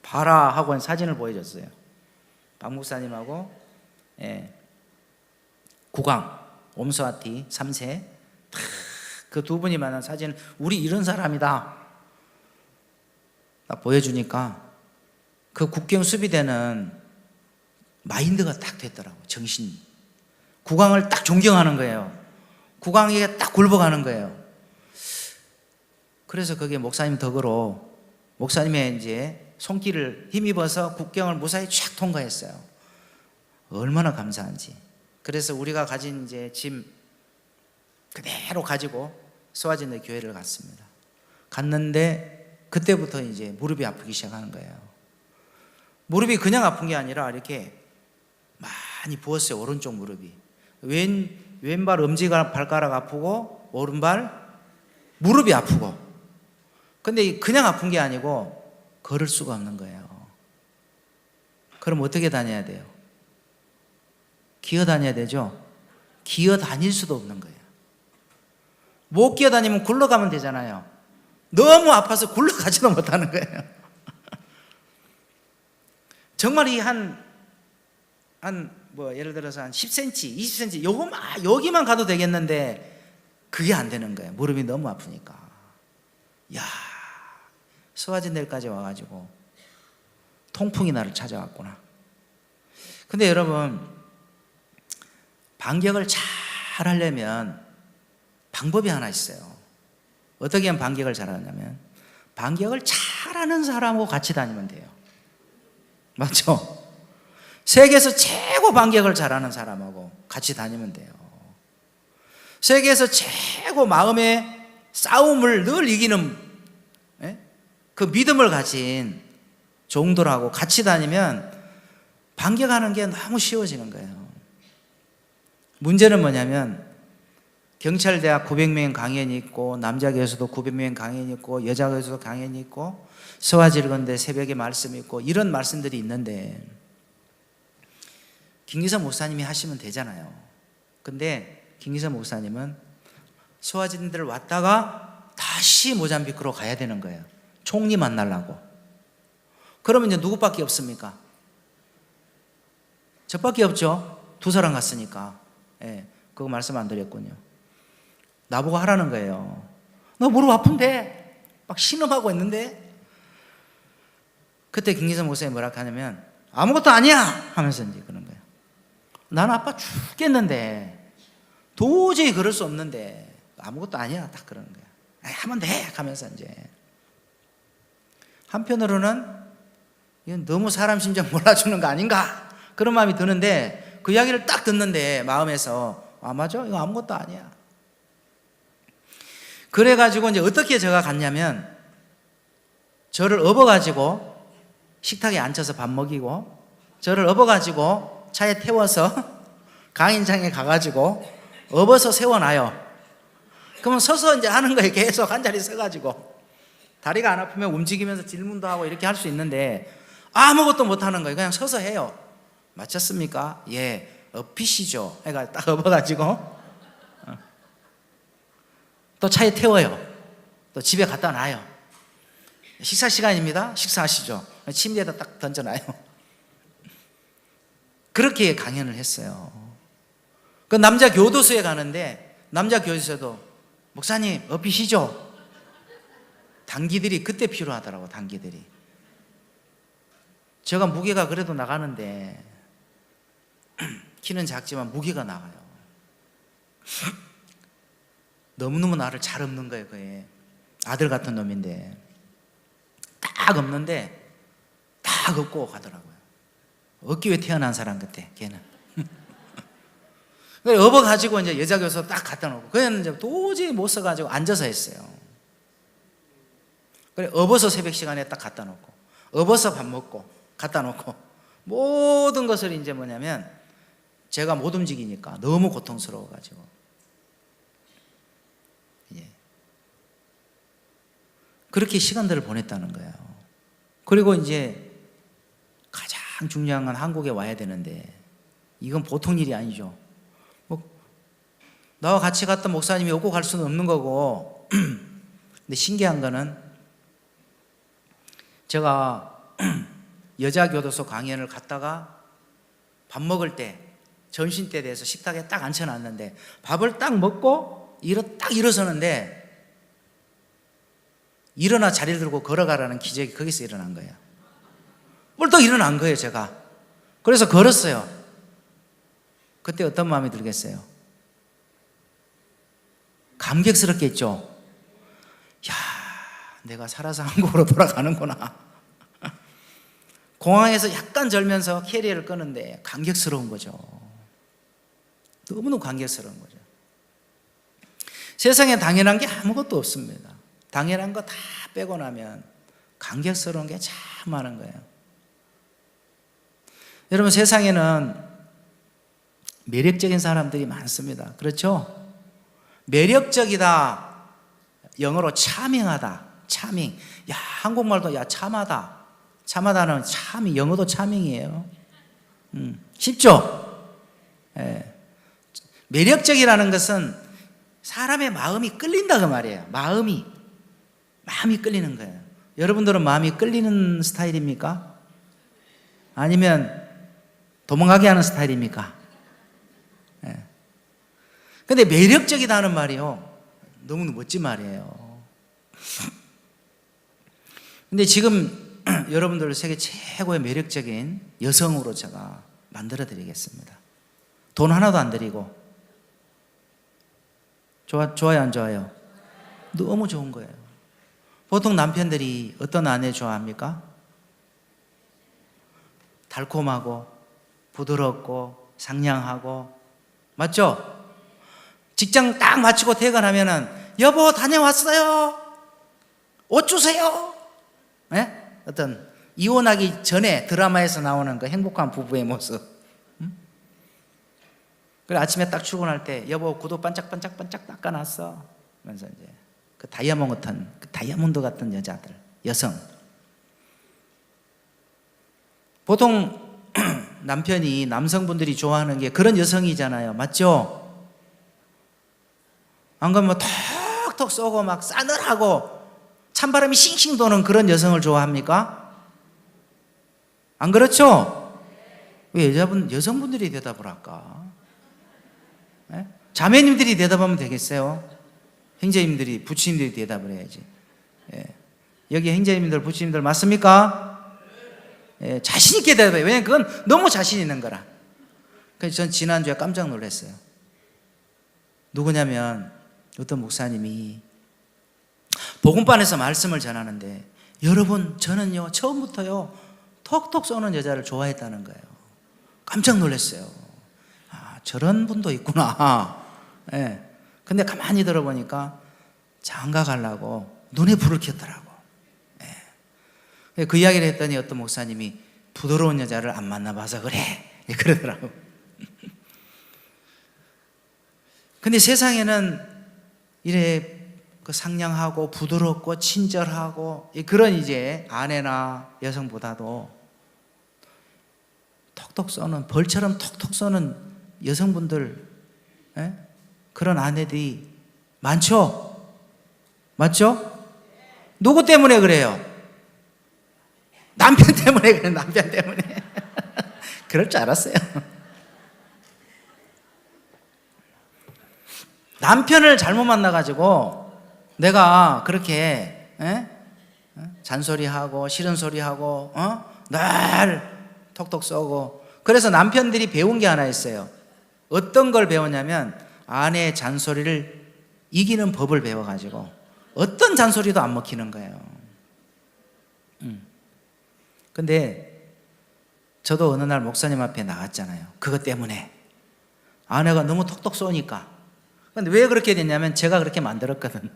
Speaker 1: 봐라 하고 사진을 보여줬어요. 박 목사님하고, 예, 국왕 옴스와티 3세 그 두 분이 만난 사진, 우리 이런 사람이다 딱 보여주니까 그 국경 수비대는 마인드가 딱 됐더라고. 정신이. 국왕을 딱 존경하는 거예요. 국왕에게 딱 굴복하는 거예요. 그래서 거기에 목사님 덕으로 목사님의 이제 손길을 힘입어서 국경을 무사히 쫙 통과했어요. 얼마나 감사한지. 그래서 우리가 가진 이제 짐 그대로 가지고 스와질랜드 교회를 갔습니다. 갔는데 그때부터 이제 무릎이 아프기 시작하는 거예요. 무릎이 그냥 아픈 게 아니라 이렇게 많이 부었어요. 오른쪽 무릎이. 왼발 엄지발가락 아프고 오른발 무릎이 아프고. 근데 그냥 아픈 게 아니고 걸을 수가 없는 거예요. 그럼 어떻게 다녀야 돼요? 기어 다녀야 되죠? 기어 다닐 수도 없는 거예요. 못 기어 다니면 굴러가면 되잖아요. 너무 아파서 굴러가지도 못하는 거예요. 정말 이 뭐 예를 들어서 한 10cm, 20cm 여기만 가도 되겠는데 그게 안 되는 거예요. 무릎이 너무 아프니까. 야, 스와질랜드까지 와가지고 통풍이 나를 찾아왔구나. 근데 여러분, 반격을 잘 하려면 방법이 하나 있어요. 어떻게 하면 반격을 잘하냐면 반격을 잘하는 사람하고 같이 다니면 돼요. 맞죠? 세계에서 최고 반격을 잘하는 사람하고 같이 다니면 돼요. 세계에서 최고 마음의 싸움을 늘 이기는, 그 믿음을 가진 종들하고 같이 다니면 반격하는 게 너무 쉬워지는 거예요. 문제는 뭐냐면 경찰대학 900명 강연이 있고 남자 교수도 900명 강연이 있고 여자 교수도 강연이 있고 스와질랜드 새벽에 말씀이 있고 이런 말씀들이 있는데 김기선 목사님이 하시면 되잖아요. 근데 김기선 목사님은 스와질랜드를 왔다가 다시 모잠비크로 가야 되는 거예요. 총리 만나려고. 그러면 이제 누구밖에 없습니까? 저밖에 없죠. 2사람 갔으니까. 예, 그거 말씀 안 드렸군요. 나보고 하라는 거예요. 너 무릎 아픈데? 막 신음하고 있는데? 그때 김기선 목사님이 뭐라 하냐면 아무것도 아니야! 하면서 이제 그런 거예요. 나는 아파 죽겠는데 도저히 그럴 수 없는데 아무것도 아니야. 딱 그러는 거야. 하면 돼 하면서 이제 한편으로는 이건 너무 사람 심정 몰라주는 거 아닌가 그런 마음이 드는데 그 이야기를 딱 듣는데 마음에서 맞아? 이거 아무것도 아니야. 그래가지고 이제 어떻게 제가 갔냐면 저를 업어가지고 식탁에 앉혀서 밥 먹이고 저를 업어가지고 차에 태워서 강인장에 가가지고 업어서 세워놔요. 그러면 서서 이제 하는 거예요. 계속 한 자리 서가지고 다리가 안 아프면 움직이면서 질문도 하고 이렇게 할 수 있는데 아무것도 못 하는 거예요. 그냥 서서 해요. 마쳤습니까? 예, 업히시죠. 해가 딱 업어가지고 또 차에 태워요. 또 집에 갖다 놔요. 식사 시간입니다. 식사하시죠. 침대에다 딱 던져놔요. 그렇게 강연을 했어요. 그 남자 교도소에 가는데 남자 교도소도 목사님 업히시죠. 단기들이 그때 필요하더라고. 단기들이. 제가 무게가 그래도 나가는데 키는 작지만 무게가 나가요. 너무너무 나를 잘 업는 거예요. 그게 아들 같은 놈인데 딱 업는데 딱 업고 가더라고요. 업기 위해 태어난 사람 그때 걔는. 업어가지고 이제 여자 교수 딱 갖다 놓고 그냥 이제 도저히 못 써가지고 앉아서 했어요. 그래 업어서 새벽 시간에 딱 갖다 놓고 업어서 밥 먹고 갖다 놓고 모든 것을 이제 뭐냐면 제가 못 움직이니까 너무 고통스러워가지고 그렇게 시간들을 보냈다는 거예요. 그리고 이제 가장 중요한 건 한국에 와야 되는데 이건 보통 일이 아니죠. 나와 같이 갔던 목사님이 오고 갈 수는 없는 거고 근데 신기한 거는 제가 여자교도소 강연을 갔다가 밥 먹을 때 점심 때 돼서 식탁에 딱 앉혀놨는데 밥을 딱 먹고 딱 일어서는데 일어나 자리를 들고 걸어가라는 기적이 거기서 일어난 거예요. 뿔떡 일어난 거예요 제가. 그래서 걸었어요. 그때 어떤 마음이 들겠어요? 감격스럽겠죠. 야, 내가 살아서 한국으로 돌아가는구나. 공항에서 약간 절면서 캐리어를 끄는데 감격스러운 거죠. 너무너무 감격스러운 거죠. 세상에 당연한 게 아무것도 없습니다. 당연한 거 다 빼고 나면 감격스러운 게 참 많은 거예요. 여러분 세상에는 매력적인 사람들이 많습니다. 그렇죠? 매력적이다. 영어로 차밍하다. 차밍. 야, 한국말도 야 참하다. 참하다는 참이 영어도 차밍이에요. 쉽죠? 예. 매력적이라는 것은 사람의 마음이 끌린다 그 말이에요. 마음이 끌리는 거예요. 여러분들은 마음이 끌리는 스타일입니까? 아니면 도망가게 하는 스타일입니까? 예. 근데 매력적이다는 말이요. 너무 멋진 말이에요. 근데 지금 여러분들을 세계 최고의 매력적인 여성으로 제가 만들어 드리겠습니다. 돈 하나도 안 드리고. 좋아요, 안 좋아요? 너무 좋은 거예요. 보통 남편들이 어떤 아내 좋아합니까? 달콤하고 부드럽고 상냥하고 맞죠? 직장 딱 마치고 퇴근하면은 여보 다녀왔어요. 옷 주세요. 네? 어떤 이혼하기 전에 드라마에서 나오는 그 행복한 부부의 모습. 그래 아침에 딱 출근할 때 여보 구두 반짝반짝반짝 닦아놨어. 그러면서 이제 그 다이아몬드 같은 여자들, 여성. 보통 남편이 남성분들이 좋아하는 게 그런 여성이잖아요. 맞죠? 안 그러면 톡톡 쏘고 막 싸늘하고 찬바람이 싱싱 도는 그런 여성을 좋아합니까? 안 그렇죠? 왜 여성분들이 대답을 할까? 네? 자매님들이 대답하면 되겠어요? 형제님들이, 부치님들이 대답을 해야지. 예. 여기 형제님들, 부치님들 맞습니까? 예, 자신있게 대답해요. 왜냐면 그건 너무 자신 있는 거라. 그래서 전 지난주에 깜짝 놀랐어요. 누구냐면 어떤 목사님이 복음반에서 말씀을 전하는데, 여러분 저는요 처음부터요 톡톡 쏘는 여자를 좋아했다는 거예요. 깜짝 놀랐어요. 아, 저런 분도 있구나. 예. 근데 가만히 들어보니까 장가 가려고 눈에 불을 켰더라고. 예. 그 이야기를 했더니 어떤 목사님이 부드러운 여자를 안 만나봐서 그래, 그러더라고. 근데 세상에는 이래 그 상냥하고 부드럽고 친절하고 그런 이제 아내나 여성보다도 톡톡 쏘는, 벌처럼 톡톡 쏘는 여성분들, 그런 아내들이 많죠? 맞죠? 누구 때문에 그래요? 남편 때문에 그래, 남편 때문에. 그럴 줄 알았어요. 남편을 잘못 만나가지고 내가 그렇게 잔소리하고 싫은 소리하고 날 톡톡 쏘고. 그래서 남편들이 배운 게 하나 있어요. 어떤 걸 배웠냐면 아내의 잔소리를 이기는 법을 배워가지고 어떤 잔소리도 안 먹히는 거예요. 근데 저도 어느 날 목사님 앞에 나갔잖아요. 그것 때문에 아내가 너무 톡톡 쏘니까. 근데 왜 그렇게 됐냐면 제가 그렇게 만들었거든.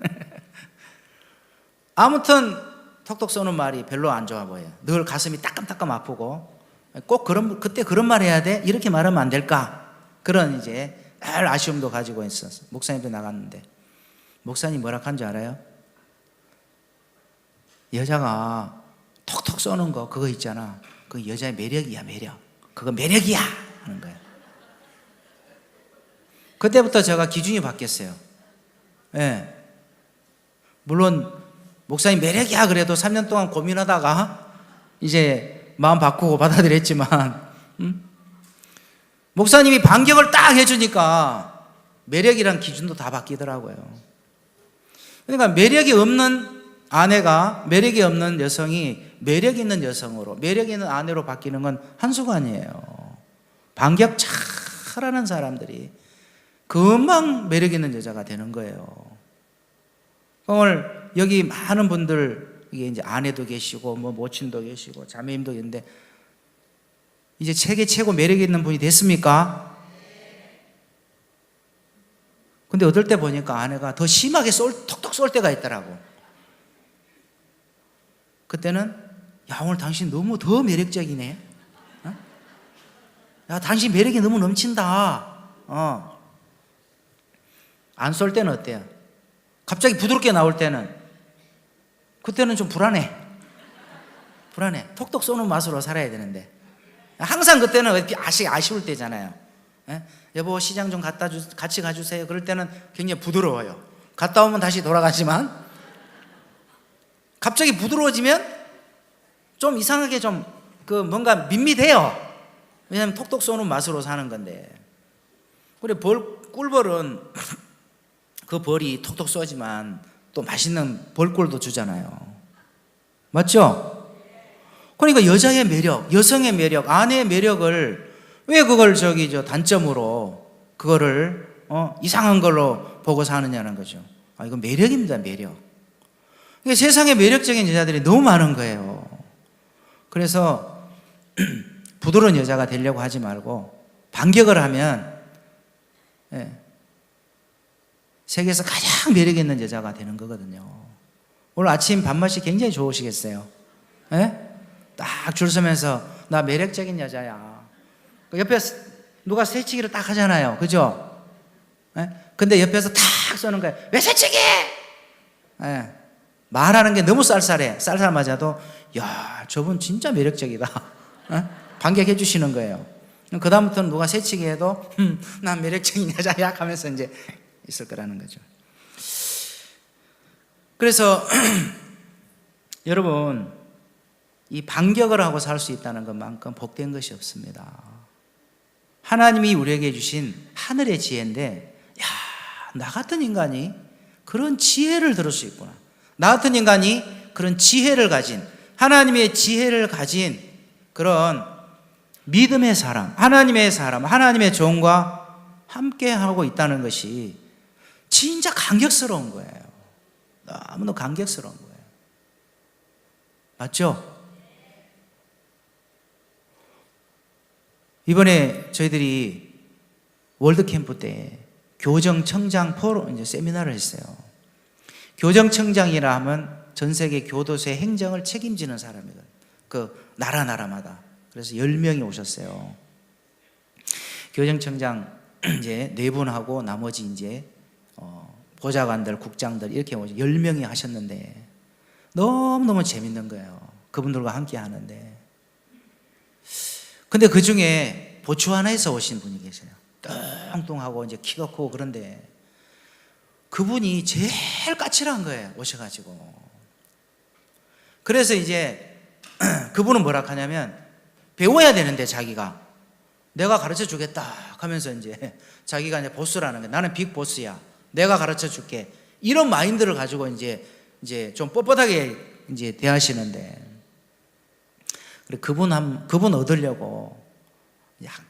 Speaker 1: 아무튼 톡톡 쏘는 말이 별로 안 좋아 보여요. 늘 가슴이 따끔따끔 아프고 꼭 그때 그런 말 해야 돼? 이렇게 말하면 안 될까? 그런 이제 아쉬움도 가지고 있었어. 목사님 앞에 나갔는데 목사님 뭐라 한 줄 알아요? 여자가 톡톡 쏘는 거 그거 있잖아. 그 여자의 매력이야, 매력. 그거 매력이야 하는 거예요. 그때부터 제가 기준이 바뀌었어요. 예. 물론 목사님 매력이야 그래도 3년 동안 고민하다가 이제 마음 바꾸고 받아들였지만 목사님이 반격을 딱 해주니까 매력이란 기준도 다 바뀌더라고요. 그러니까 매력이 없는 아내가, 매력이 없는 여성이 매력 있는 여성으로, 매력 있는 아내로 바뀌는 건 한순간이에요. 반격 잘하는 사람들이 금방 매력 있는 여자가 되는 거예요. 오늘 여기 많은 분들, 이게 이제 아내도 계시고 뭐 모친도 계시고 자매님도 있는데 이제 세계 최고 매력 있는 분이 됐습니까? 근데 어떨 때 보니까 아내가 더 심하게 톡톡 쏠 때가 있더라고. 그때는 야, 오늘 당신 너무 더 매력적이네. 야, 당신 매력이 너무 넘친다. 안 쏠 때는 어때요? 갑자기 부드럽게 나올 때는, 그때는 좀 불안해. 톡톡 쏘는 맛으로 살아야 되는데 항상 그때는 아쉬울 때잖아요. 여보 시장 좀 같이 가주세요. 그럴 때는 굉장히 부드러워요. 갔다 오면 다시 돌아가지만 갑자기 부드러워지면 좀 이상하게 좀 뭔가 밋밋해요. 왜냐하면 톡톡 쏘는 맛으로 사는 건데. 그래 꿀벌은 그 벌이 톡톡 쏘지만 또 맛있는 벌꿀도 주잖아요. 맞죠? 그러니까 여자의 매력, 여성의 매력, 아내의 매력을 왜 그걸 단점으로 그거를 이상한 걸로 보고 사느냐는 거죠. 이건 매력입니다, 매력. 그러니까 세상에 매력적인 여자들이 너무 많은 거예요. 그래서 부드러운 여자가 되려고 하지 말고 반격을 하면 세계에서 가장 매력 있는 여자가 되는 거거든요. 오늘 아침 밥맛이 굉장히 좋으시겠어요. 딱 줄 서면서 나 매력적인 여자야. 옆에 누가 새치기를 딱 하잖아요. 그죠? 근데 옆에서 탁 쏘는 거예요. 왜 새치기? 말하는 게 너무 쌀쌀해. 쌀쌀 맞아도 야, 저분 진짜 매력적이다. 반격해 주시는 거예요. 그 다음부터는 누가 새치기 해도 난 매력적인 여자야 하면서 이제 있을 거라는 거죠. 그래서 여러분, 이 반격을 하고 살 수 있다는 것만큼 복된 것이 없습니다. 하나님이 우리에게 주신 하늘의 지혜인데, 야, 나 같은 인간이 그런 지혜를 들을 수 있구나. 나 같은 인간이 그런 지혜를 가진, 하나님의 지혜를 가진 그런 믿음의 사람, 하나님의 종과 함께 하고 있다는 것이 진짜 감격스러운 거예요. 너무너무 감격스러운 거예요. 맞죠? 이번에 저희들이 월드캠프 때 교정청장 포럼 이제 세미나를 했어요. 교정청장이라 하면 전 세계 교도소의 행정을 책임지는 사람이거든요. 그 나라마다. 그래서 10명이 오셨어요. 교정청장 이제 4분하고 나머지 이제 보좌관들, 국장들 이렇게 10명이 하셨는데 너무너무 재밌는 거예요. 그분들과 함께 하는데. 근데 그 중에 보츠와나에서 오신 분이 계세요. 뚱뚱하고 이제 키가 크고 그런데 그분이 제일 까칠한 거예요. 오셔가지고. 그래서 이제 그분은 뭐라 하냐면 배워야 되는데 자기가 내가 가르쳐 주겠다 하면서 이제 자기가 이제 보스라는 거예요. 나는 빅 보스야. 내가 가르쳐 줄게. 이런 마인드를 가지고 이제 좀 뻣뻣하게 이제 대하시는데 그분 얻으려고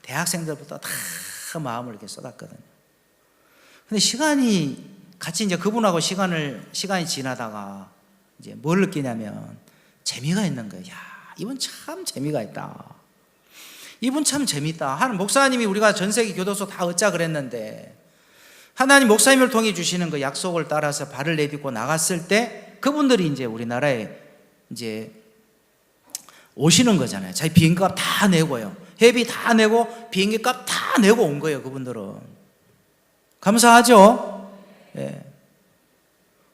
Speaker 1: 대학생들부터 다 마음을 이렇게 쏟았거든요. 근데 시간이 같이 이제 그분하고 시간이 지나다가 이제 뭘 느끼냐면 재미가 있는 거예요. 야, 이분 참 재미가 있다. 이분 참 재밌다. 하는 목사님이 우리가 전 세계 교도소 다 얻자 그랬는데 하나님 목사님을 통해 주시는 그 약속을 따라서 발을 내딛고 나갔을 때 그분들이 이제 우리나라에 이제 오시는 거잖아요. 자기 비행기값 다 내고요. 회비 다 내고 비행기값 다 내고 온 거예요. 그분들은. 감사하죠? 예.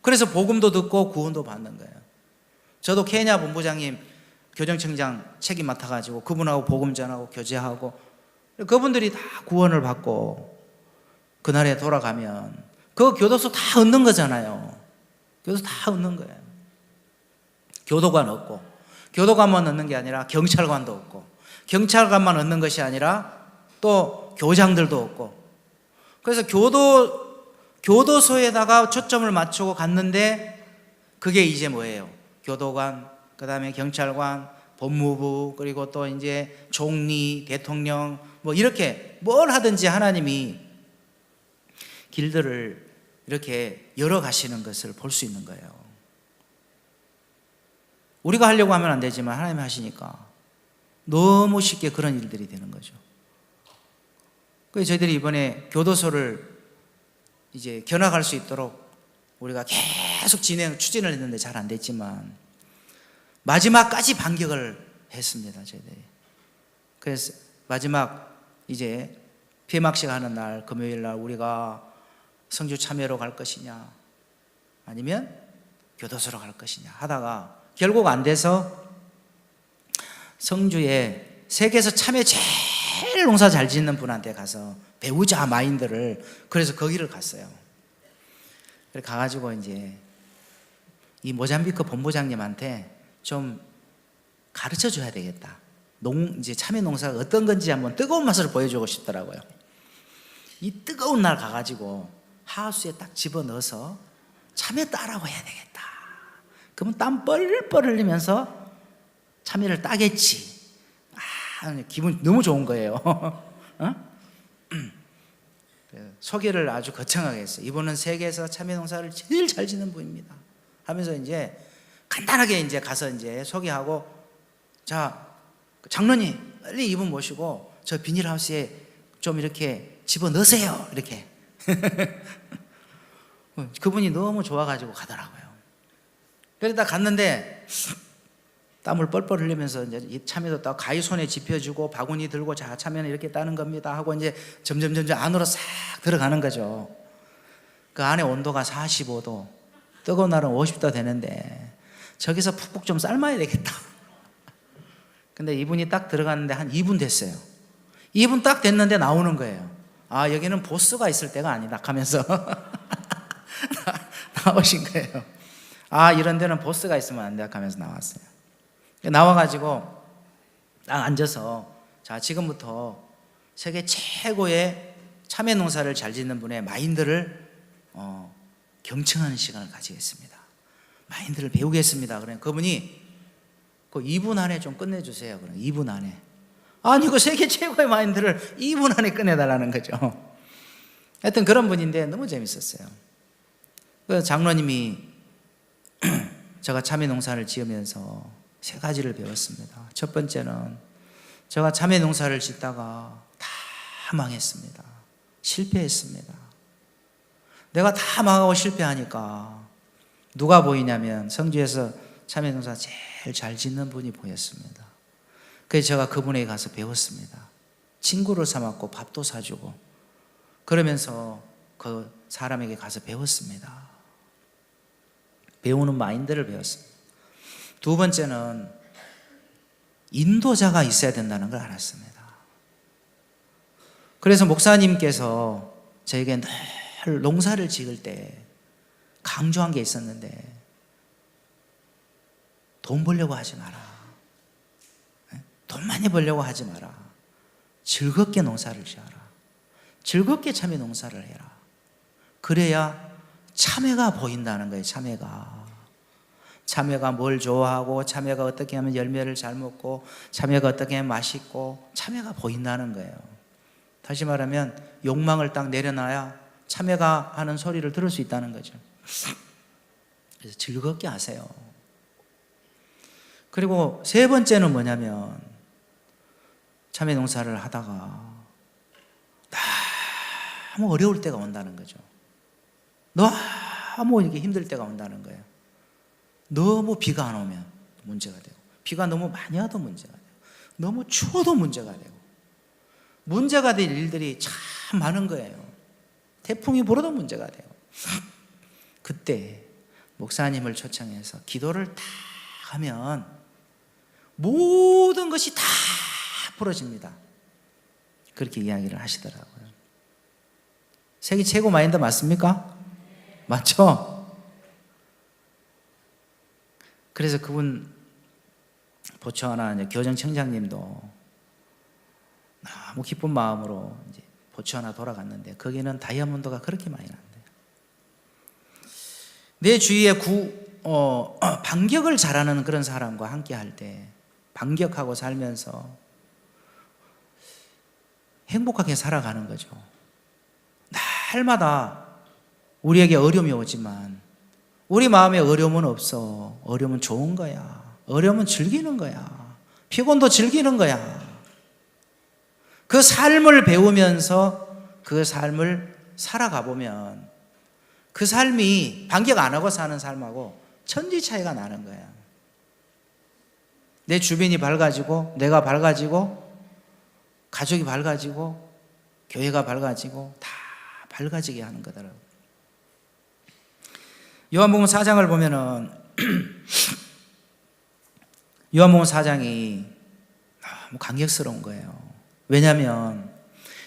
Speaker 1: 그래서 복음도 듣고 구원도 받는 거예요. 저도 케냐 본부장님 교정청장 책임 맡아가지고 그분하고 복음 전하고 교제하고 그분들이 다 구원을 받고 그날에 돌아가면 그 교도소 다 얻는 거잖아요. 교도소 다 얻는 거예요. 교도관 얻고 교도관만 얻는 게 아니라 경찰관도 얻고 경찰관만 얻는 것이 아니라 또 교장들도 얻고 그래서 교도소에다가 초점을 맞추고 갔는데 그게 이제 뭐예요? 교도관, 그 다음에 경찰관, 법무부, 그리고 또 이제 총리, 대통령, 뭐 이렇게 뭘 하든지 하나님이 길들을 이렇게 열어가시는 것을 볼 수 있는 거예요. 우리가 하려고 하면 안 되지만 하나님이 하시니까 너무 쉽게 그런 일들이 되는 거죠. 그래서 저희들이 이번에 교도소를 이제 견학할 수 있도록 우리가 계속 추진을 했는데 잘 안 됐지만 마지막까지 반격을 했습니다. 저희들이. 그래서 마지막 이제 폐막식 하는 날 금요일 날 우리가 성주 참여로 갈 것이냐 아니면 교도소로 갈 것이냐 하다가 결국 안 돼서 성주에 세계에서 참여 제일 농사 잘 짓는 분한테 가서 배우자 마인드를 그래서 거기를 갔어요. 그래 가가지고 이제 이 모잠비크 본부장님한테 좀 가르쳐 줘야 되겠다. 이제 참외 농사가 어떤 건지 한번 뜨거운 맛을 보여주고 싶더라고요. 이 뜨거운 날 가가지고 하우스에 딱 집어넣어서 참외 따라고 해야 되겠다. 그러면 땀 뻘뻘 흘리면서 참외를 따겠지. 기분 너무 좋은 거예요. 소개를 아주 거창하게 했어요. 이분은 세계에서 참외 농사를 제일 잘 짓는 분입니다. 하면서 이제 간단하게 이제 가서 이제 소개하고 자 장로님 빨리 이분 모시고 저 비닐하우스에 좀 이렇게 집어 넣으세요. 이렇게 그분이 너무 좋아가지고 가더라고요. 그러다 갔는데 땀을 뻘뻘 흘리면서 이제 이 참외도 따고 가위 손에 짚혀주고 바구니 들고 자 참외는 이렇게 따는 겁니다 하고 이제 점점 안으로 싹 들어가는 거죠. 그 안에 온도가 45도, 뜨거운 날은 50도 되는데 저기서 푹푹 좀 삶아야 되겠다. 근데 이분이 딱 들어갔는데 한 2분 됐어요. 2분 딱 됐는데 나오는 거예요. 아, 여기는 보스가 있을 때가 아니다 하면서 나오신 거예요. 아, 이런 데는 보스가 있으면 안 돼 하면서 나왔어요. 나와가지고 딱 앉아서 자 지금부터 세계 최고의 참외 농사를 잘 짓는 분의 마인드를 경청하는 시간을 가지겠습니다. 마인드를 배우겠습니다. 그래 그분이 그 2분 안에 좀 끝내주세요. 그래 2분 안에. 아니 그 세계 최고의 마인드를 2분 안에 끝내달라는 거죠. 하여튼 그런 분인데 너무 재밌었어요.
Speaker 2: 그 장로님이 제가 참외 농사를 지으면서 세 가지를 배웠습니다. 첫 번째는 제가 참외 농사를 짓다가 다 망했습니다. 실패했습니다. 내가 다 망하고 실패하니까 누가 보이냐면 성주에서 참외 농사 제일 잘 짓는 분이 보였습니다. 그래서 제가 그분에게 가서 배웠습니다. 친구를 삼았고 밥도 사주고 그러면서 그 사람에게 가서 배웠습니다. 배우는 마인드를 배웠습니다. 두 번째는 인도자가 있어야 된다는 걸 알았습니다. 그래서 목사님께서 저에게 늘 농사를 지을 때 강조한 게 있었는데, 돈 벌려고 하지 마라. 돈 많이 벌려고 하지 마라. 즐겁게 농사를 지어라. 즐겁게 참외 농사를 해라. 그래야 참외가 보인다는 거예요. 참외가 뭘 좋아하고, 참외가 어떻게 하면 열매를 잘 먹고, 참외가 어떻게 하면 맛있고, 참외가 보인다는 거예요. 다시 말하면 욕망을 딱 내려놔야 참외가 하는 소리를 들을 수 있다는 거죠. 그래서 즐겁게 하세요. 그리고 세 번째는 뭐냐면, 참외 농사를 하다가 너무 어려울 때가 온다는 거죠. 너무 이렇게 힘들 때가 온다는 거예요. 너무 비가 안 오면 문제가 되고, 비가 너무 많이 와도 문제가 되고, 너무 추워도 문제가 되고, 문제가 될 일들이 참 많은 거예요. 태풍이 불어도 문제가 돼요. 그때 목사님을 초청해서 기도를 다 하면 모든 것이 다 풀어집니다. 그렇게 이야기를 하시더라고요. 세계 최고 마인드 맞습니까? 맞죠? 그래서 그분 보츠와나 교정청장님도 너무 기쁜 마음으로 이제 보츠와나 돌아갔는데, 거기는 다이아몬드가 그렇게 많이 난대요. 내 주위에 반격을 잘하는 그런 사람과 함께 할 때, 반격하고 살면서 행복하게 살아가는 거죠. 날마다 우리에게 어려움이 오지만 우리 마음에 어려움은 없어. 어려움은 좋은 거야. 어려움은 즐기는 거야. 피곤도 즐기는 거야. 그 삶을 배우면서 그 삶을 살아가 보면 그 삶이 반격 안 하고 사는 삶하고 천지 차이가 나는 거야. 내 주변이 밝아지고, 내가 밝아지고, 가족이 밝아지고, 교회가 밝아지고, 다 밝아지게 하는 거더라고요. 요한복음 4장을 보면은 요한복음 4장이 너무 감격스러운 거예요. 왜냐하면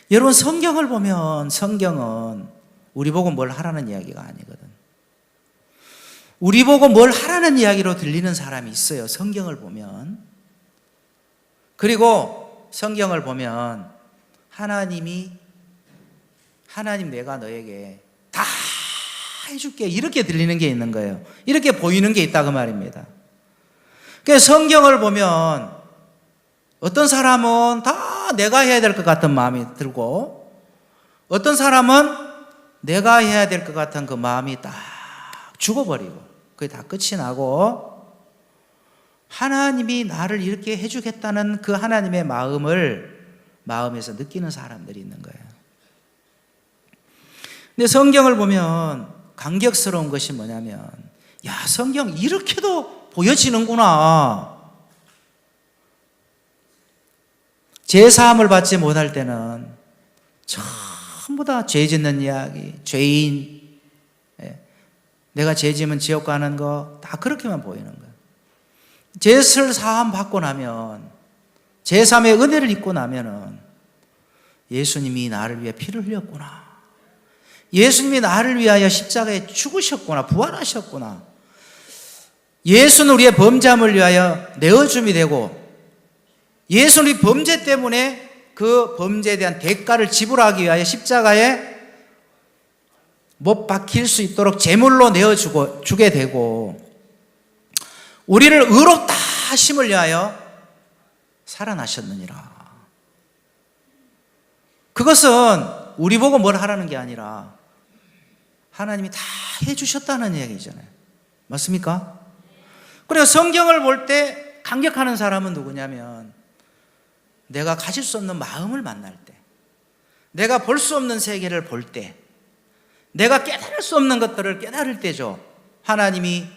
Speaker 2: 여러분, 성경을 보면 성경은 우리 보고 뭘 하라는 이야기가 아니거든. 우리 보고 뭘 하라는 이야기로 들리는 사람이 있어요. 성경을 보면. 그리고 성경을 보면 하나님 내가 너에게 다 해줄게, 이렇게 들리는 게 있는 거예요. 이렇게 보이는 게 있다 그 말입니다. 그래서 성경을 보면 어떤 사람은 다 내가 해야 될 것 같은 마음이 들고, 어떤 사람은 내가 해야 될 것 같은 그 마음이 딱 죽어버리고, 그게 다 끝이 나고, 하나님이 나를 이렇게 해주겠다는 그 하나님의 마음을 마음에서 느끼는 사람들이 있는 거예요. 근데 성경을 보면 감격스러운 것이 뭐냐면, 야, 성경 이렇게도 보여지는구나. 제사함을 받지 못할 때는 전부 다 죄 짓는 이야기, 죄인, 내가 죄 지으면 지옥 가는 거, 다 그렇게만 보이는 거예요. 제설 사함 받고 나면, 제3의 은혜를 입고 나면은 예수님이 나를 위해 피를 흘렸구나, 예수님이 나를 위하여 십자가에 죽으셨구나, 부활하셨구나, 예수는 우리의 범죄함을 위하여 내어줌이 되고, 예수는 우리 범죄 때문에 그 범죄에 대한 대가를 지불하기 위하여 십자가에 못 박힐 수 있도록 제물로 내어주게 되고, 우리를 의롭다 하심을 위하여 살아나셨느니라. 그것은 우리 보고 뭘 하라는 게 아니라 하나님이 다 해주셨다는 얘기잖아요. 맞습니까? 그리고 성경을 볼 때 감격하는 사람은 누구냐면 내가 가질 수 없는 마음을 만날 때, 내가 볼 수 없는 세계를 볼 때, 내가 깨달을 수 없는 것들을 깨달을 때죠. 하나님이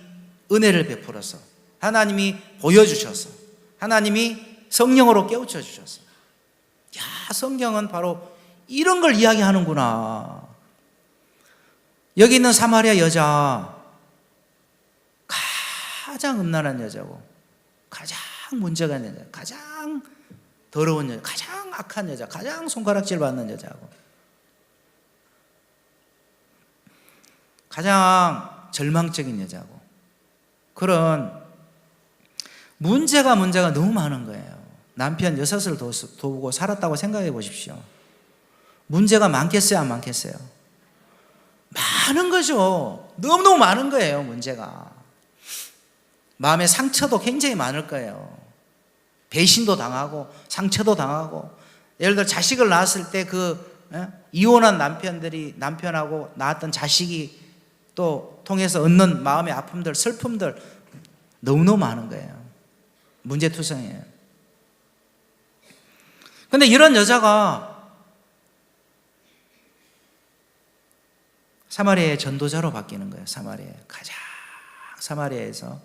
Speaker 2: 은혜를 베풀어서, 하나님이 보여주셔서, 하나님이 성령으로 깨우쳐 주셔서, 야, 성경은 바로 이런 걸 이야기하는구나. 여기 있는 사마리아 여자, 가장 음란한 여자고, 가장 문제가 있는 여자, 가장 더러운 여자, 가장 악한 여자, 가장 손가락질 받는 여자고, 가장 절망적인 여자고, 그런 문제가 너무 많은 거예요. 남편 6을 도우고 살았다고 생각해 보십시오. 문제가 많겠어요, 안 많겠어요? 많은 거죠. 너무너무 많은 거예요, 문제가. 마음의 상처도 굉장히 많을 거예요. 배신도 당하고 상처도 당하고, 예를 들어 자식을 낳았을 때 이혼한 남편들이 남편하고 낳았던 자식이 또 통해서 얻는 마음의 아픔들, 슬픔들 너무너무 많은 거예요. 문제투성이에요. 근데 이런 여자가 사마리아의 전도자로 바뀌는 거예요. 사마리아에서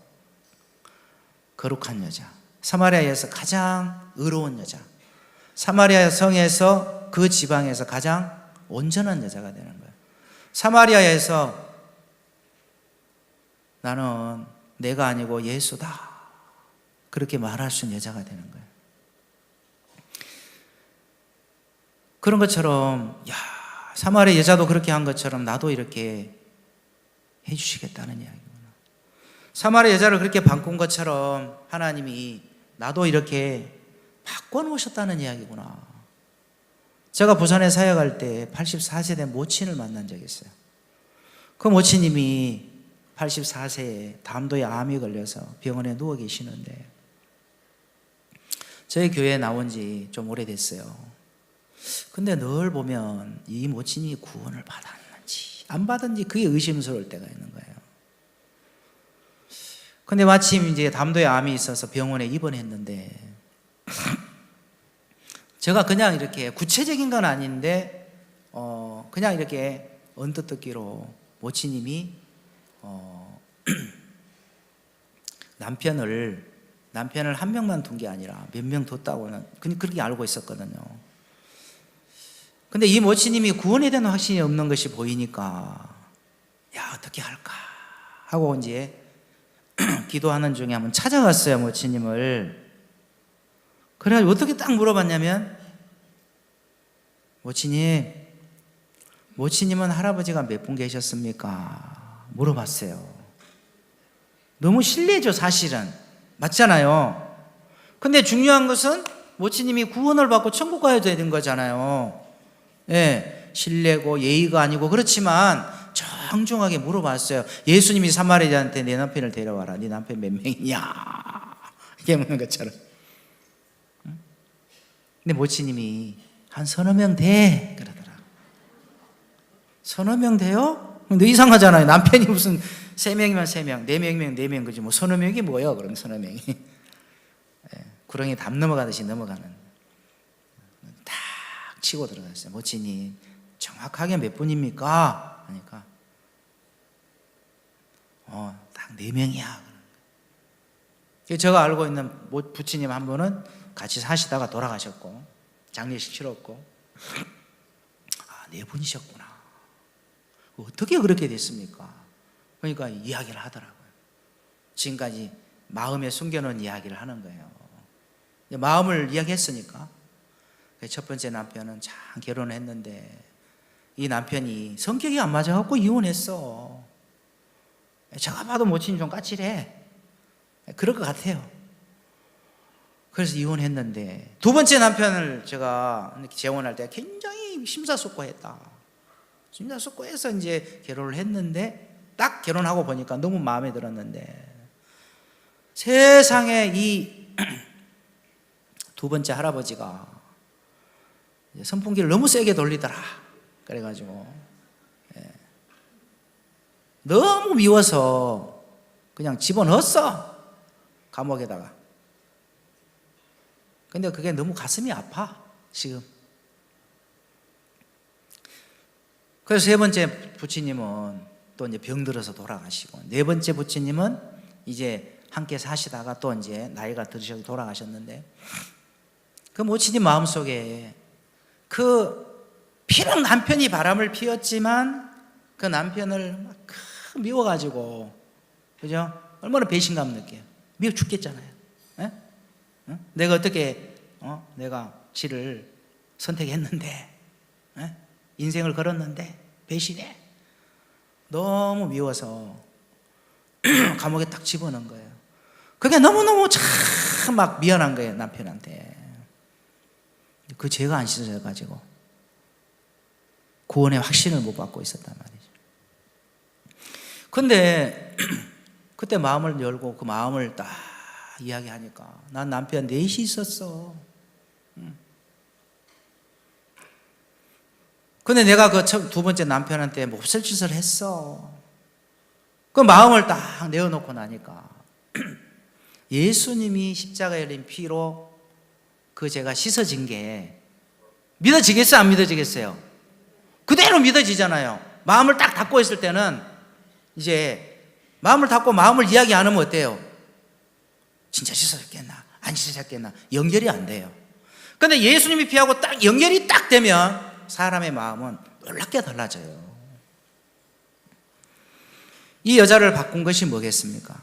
Speaker 2: 거룩한 여자, 사마리아에서 가장 의로운 여자, 사마리아 성에서 그 지방에서 가장 온전한 여자가 되는 거예요. 사마리아에서 나는 내가 아니고 예수다, 그렇게 말할 수 있는 여자가 되는 거예요. 그런 것처럼, 야, 사마리아 여자도 그렇게 한 것처럼 나도 이렇게 해주시겠다는 이야기구나. 사마리아 여자를 그렇게 바꾼 것처럼 하나님이 나도 이렇게 바꿔놓으셨다는 이야기구나. 제가 부산에 사역할 때 84세 된 모친을 만난 적이 있어요. 그 모친님이 84세에 담도에 암이 걸려서 병원에 누워 계시는데 저희 교회에 나온 지 좀 오래됐어요. 근데 늘 보면 이 모친이 구원을 받았는지 안 받았는지 그게 의심스러울 때가 있는 거예요. 근데 마침 이제 담도에 암이 있어서 병원에 입원했는데 제가 그냥 이렇게 구체적인 건 아닌데 그냥 이렇게 언뜻 듣기로 모친님이 남편을 한 명만 둔 게 아니라 몇 명 뒀다고는 그렇게 알고 있었거든요. 근데 이 모친님이 구원에 대한 확신이 없는 것이 보이니까 야, 어떻게 할까 하고 이제 기도하는 중에 한번 찾아갔어요, 모친님을. 그래가지고 어떻게 딱 물어봤냐면, 모친님은 할아버지가 몇 분 계셨습니까? 물어봤어요. 너무 실례죠, 사실은. 맞잖아요. 근데 중요한 것은 모친님이 구원을 받고 천국 가야 되는 거잖아요. 예, 실례고 예의가 아니고 그렇지만 정중하게 물어봤어요. 예수님이 사마리아한테 내 남편을 데려와라. 네 남편 몇 명이냐? 이렇게 묻는 것처럼. 근데 모친님이 한 서너 명 돼 그러더라. 서너 명 돼요? 근데 이상하잖아요. 남편이 무슨 3명이면 3명, 4명이면 4명, 그지? 뭐 서너 명이 뭐예요? 그럼 서너 명이. 구렁이 담 넘어가듯이 넘어가는. 탁 치고 들어갔어요. 모친이 정확하게 몇 분입니까? 하니까 딱 4명이야. 제가 알고 있는 부친님 한 분은 같이 사시다가 돌아가셨고 장례식 치렀고 4분이셨구나. 어떻게 그렇게 됐습니까? 그러니까 이야기를 하더라고요. 지금까지 마음에 숨겨놓은 이야기를 하는 거예요. 마음을 이야기했으니까. 첫 번째 남편은 참 결혼을 했는데 이 남편이 성격이 안 맞아갖고 이혼했어. 제가 봐도 모친이 좀 까칠해. 그럴 것 같아요. 그래서 이혼했는데 두 번째 남편을 제가 재혼할 때 굉장히 심사숙고했다. 심사숙고해서 이제 결혼을 했는데 딱 결혼하고 보니까 너무 마음에 들었는데 세상에 이 두 번째 할아버지가 선풍기를 너무 세게 돌리더라. 그래가지고 너무 미워서 그냥 집어넣었어, 감옥에다가. 근데 그게 너무 가슴이 아파 지금. 그래서 세 번째 부친님은 또 이제 병들어서 돌아가시고, 네 번째 부친님은 이제 함께 사시다가 또 이제 나이가 들으셔서 돌아가셨는데, 그 모친님 마음속에 그 피랑 남편이 바람을 피웠지만 그 남편을 막 미워가지고, 그죠? 얼마나 배신감 느껴요. 미워 죽겠잖아요. 에? 어? 내가 어떻게 내가 지를 선택했는데, 에? 인생을 걸었는데 배신해. 너무 미워서 감옥에 딱 집어넣은 거예요. 그게 너무너무 참 막 미안한 거예요, 남편한테. 그 죄가 안 씻어져가지고 구원의 확신을 못 받고 있었단 말이죠. 근데 그때 마음을 열고 그 마음을 딱 이야기하니까, 난 남편 넷이 있었어. 근데 내가 그 두 번째 남편한테 몹쓸 짓을 했어. 그 마음을 딱 내어놓고 나니까 예수님이 십자가에 흘린 피로 그 죄가 씻어진 게 믿어지겠어요, 안 믿어지겠어요? 그대로 믿어지잖아요. 마음을 딱 닫고 있을 때는 이제 마음을 닫고 마음을 이야기 안 하면 어때요? 진짜 씻어졌겠나? 안 씻어졌겠나? 연결이 안 돼요. 근데 예수님이 피하고 딱 연결이 딱 되면 사람의 마음은 놀랍게 달라져요. 이 여자를 바꾼 것이 뭐겠습니까?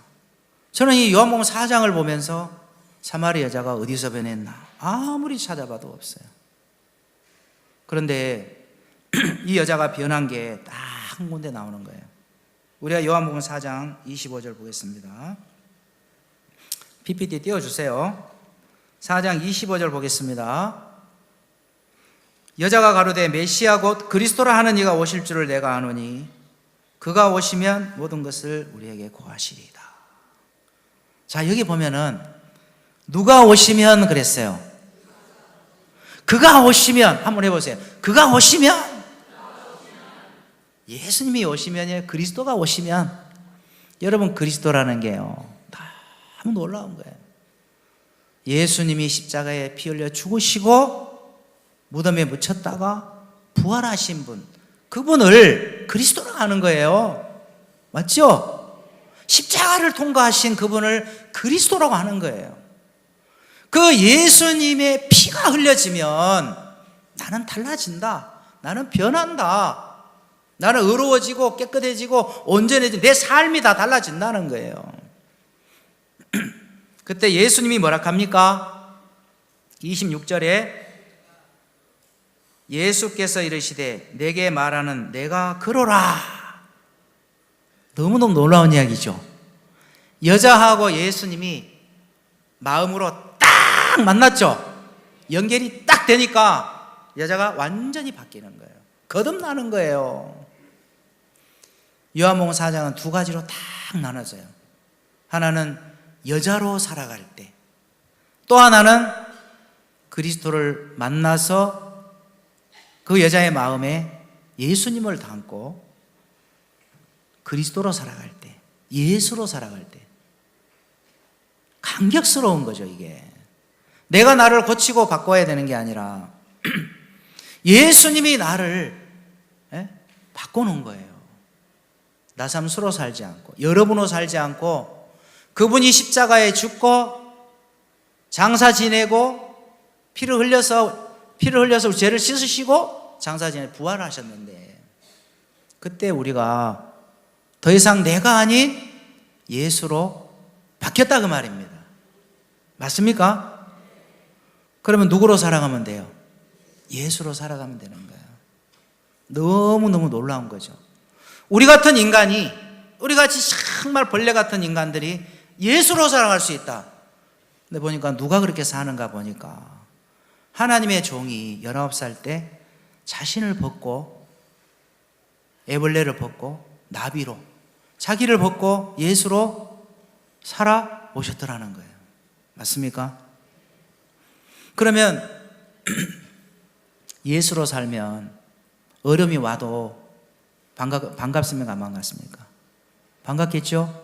Speaker 2: 저는 이 요한복음 4장을 보면서 사마리 여자가 어디서 변했나 아무리 찾아봐도 없어요. 그런데 이 여자가 변한 게 딱 한 군데 나오는 거예요. 우리가 요한복음 4장 25절 보겠습니다. PPT 띄워주세요. 4장 25절 보겠습니다. 여자가 가로되 메시아 곧 그리스도라 하는 이가 오실 줄을 내가 아노니 그가 오시면 모든 것을 우리에게 고하시리이다. 자, 여기 보면은 누가 오시면 그랬어요. 그가 오시면, 한번 해보세요. 그가 오시면, 예수님이 오시면이에요. 그리스도가 오시면. 여러분, 그리스도라는 게요, 너무 놀라운 거예요. 예수님이 십자가에 피 흘려 죽으시고 무덤에 묻혔다가 부활하신 분, 그분을 그리스도라고 하는 거예요. 맞죠? 십자가를 통과하신 그분을 그리스도라고 하는 거예요. 그 예수님의 피가 흘려지면 나는 달라진다. 나는 변한다. 나는 의로워지고 깨끗해지고 온전해지고 내 삶이 다 달라진다는 거예요. 그때 예수님이 뭐라 합니까? 26절에 예수께서 이르시되 내게 말하는 내가 그로라. 너무너무 놀라운 이야기죠. 여자하고 예수님이 마음으로 딱 만났죠. 연결이 딱 되니까 여자가 완전히 바뀌는 거예요. 거듭나는 거예요. 요한복음 4장은 두 가지로 딱 나눠져요. 하나는 여자로 살아갈 때, 또 하나는 그리스도를 만나서 그 여자의 마음에 예수님을 담고 그리스도로 살아갈 때, 예수로 살아갈 때. 감격스러운 거죠, 이게. 내가 나를 고치고 바꿔야 되는 게 아니라 예수님이 나를 바꿔놓은 거예요. 나 스스로 살지 않고, 여러분으로 살지 않고, 그분이 십자가에 죽고 장사 지내고 피를 흘려서 죄를 씻으시고 장사 지내 부활하셨는데, 그때 우리가 더 이상 내가 아닌 예수로 바뀌었다 그 말입니다. 맞습니까? 그러면 누구로 살아가면 돼요? 예수로 살아가면 되는 거예요. 너무너무 놀라운 거죠. 우리 같은 인간이, 우리 같이 정말 벌레 같은 인간들이 예수로 살아갈 수 있다. 근데 보니까 누가 그렇게 사는가 보니까 하나님의 종이 19살 때 자신을 벗고 애벌레를 벗고 나비로 자기를 벗고 예수로 살아오셨더라는 거예요. 맞습니까? 그러면 예수로 살면 어려움이 와도 반갑습니까? 안 반갑습니까? 반갑겠죠?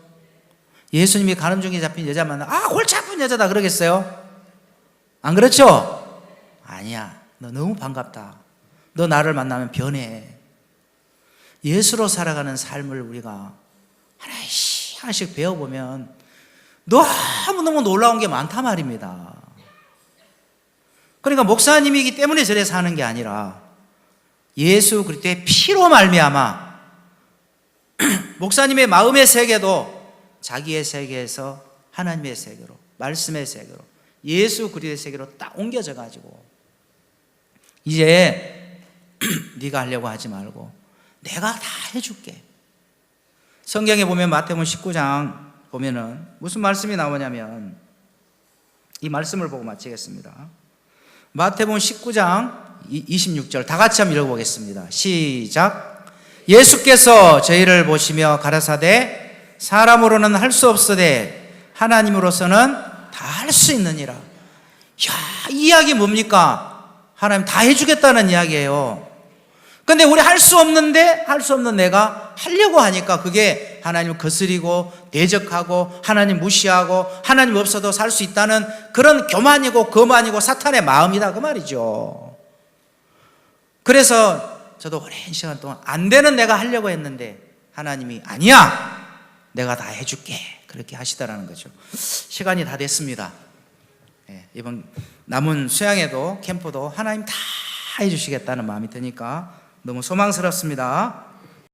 Speaker 2: 예수님이 간음중에 잡힌 여자 만나 골치 아픈 여자다 그러겠어요? 안 그렇죠? 아니야. 너 너무 반갑다. 너 나를 만나면 변해. 예수로 살아가는 삶을 우리가 하나씩 하나씩 배워보면 너무너무 놀라운 게 많단 말입니다. 그러니까 목사님이기 때문에 저래 사는 게 아니라 예수 그리스도의 피로 말미암아 목사님의 마음의 세계도 자기의 세계에서 하나님의 세계로, 말씀의 세계로, 예수 그리스도의 세계로 딱 옮겨져 가지고 이제 네가 하려고 하지 말고 내가 다 해줄게. 성경에 보면 마태복음 19장 보면은 무슨 말씀이 나오냐면 이 말씀을 보고 마치겠습니다. 마태복음 19장 26절 다 같이 한번 읽어보겠습니다. 시작. 예수께서 저희를 보시며 가라사대 사람으로는 할 수 없으되 하나님으로서는 다 할 수 있느니라. 이 이야기 뭡니까? 하나님 다 해주겠다는 이야기예요. 근데 우리 할 수 없는 내가 하려고 하니까 그게 하나님을 거스리고 대적하고 하나님 무시하고 하나님 없어도 살 수 있다는 그런 교만이고 거만이고 사탄의 마음이다 그 말이죠. 그래서 저도 오랜 시간 동안 안 되는 내가 하려고 했는데 하나님이 아니야 내가 다 해줄게 그렇게 하시더라는 거죠. 시간이 다 됐습니다. 이번 남은 수양에도 캠프도 하나님 다 해주시겠다는 마음이 드니까 너무 소망스럽습니다.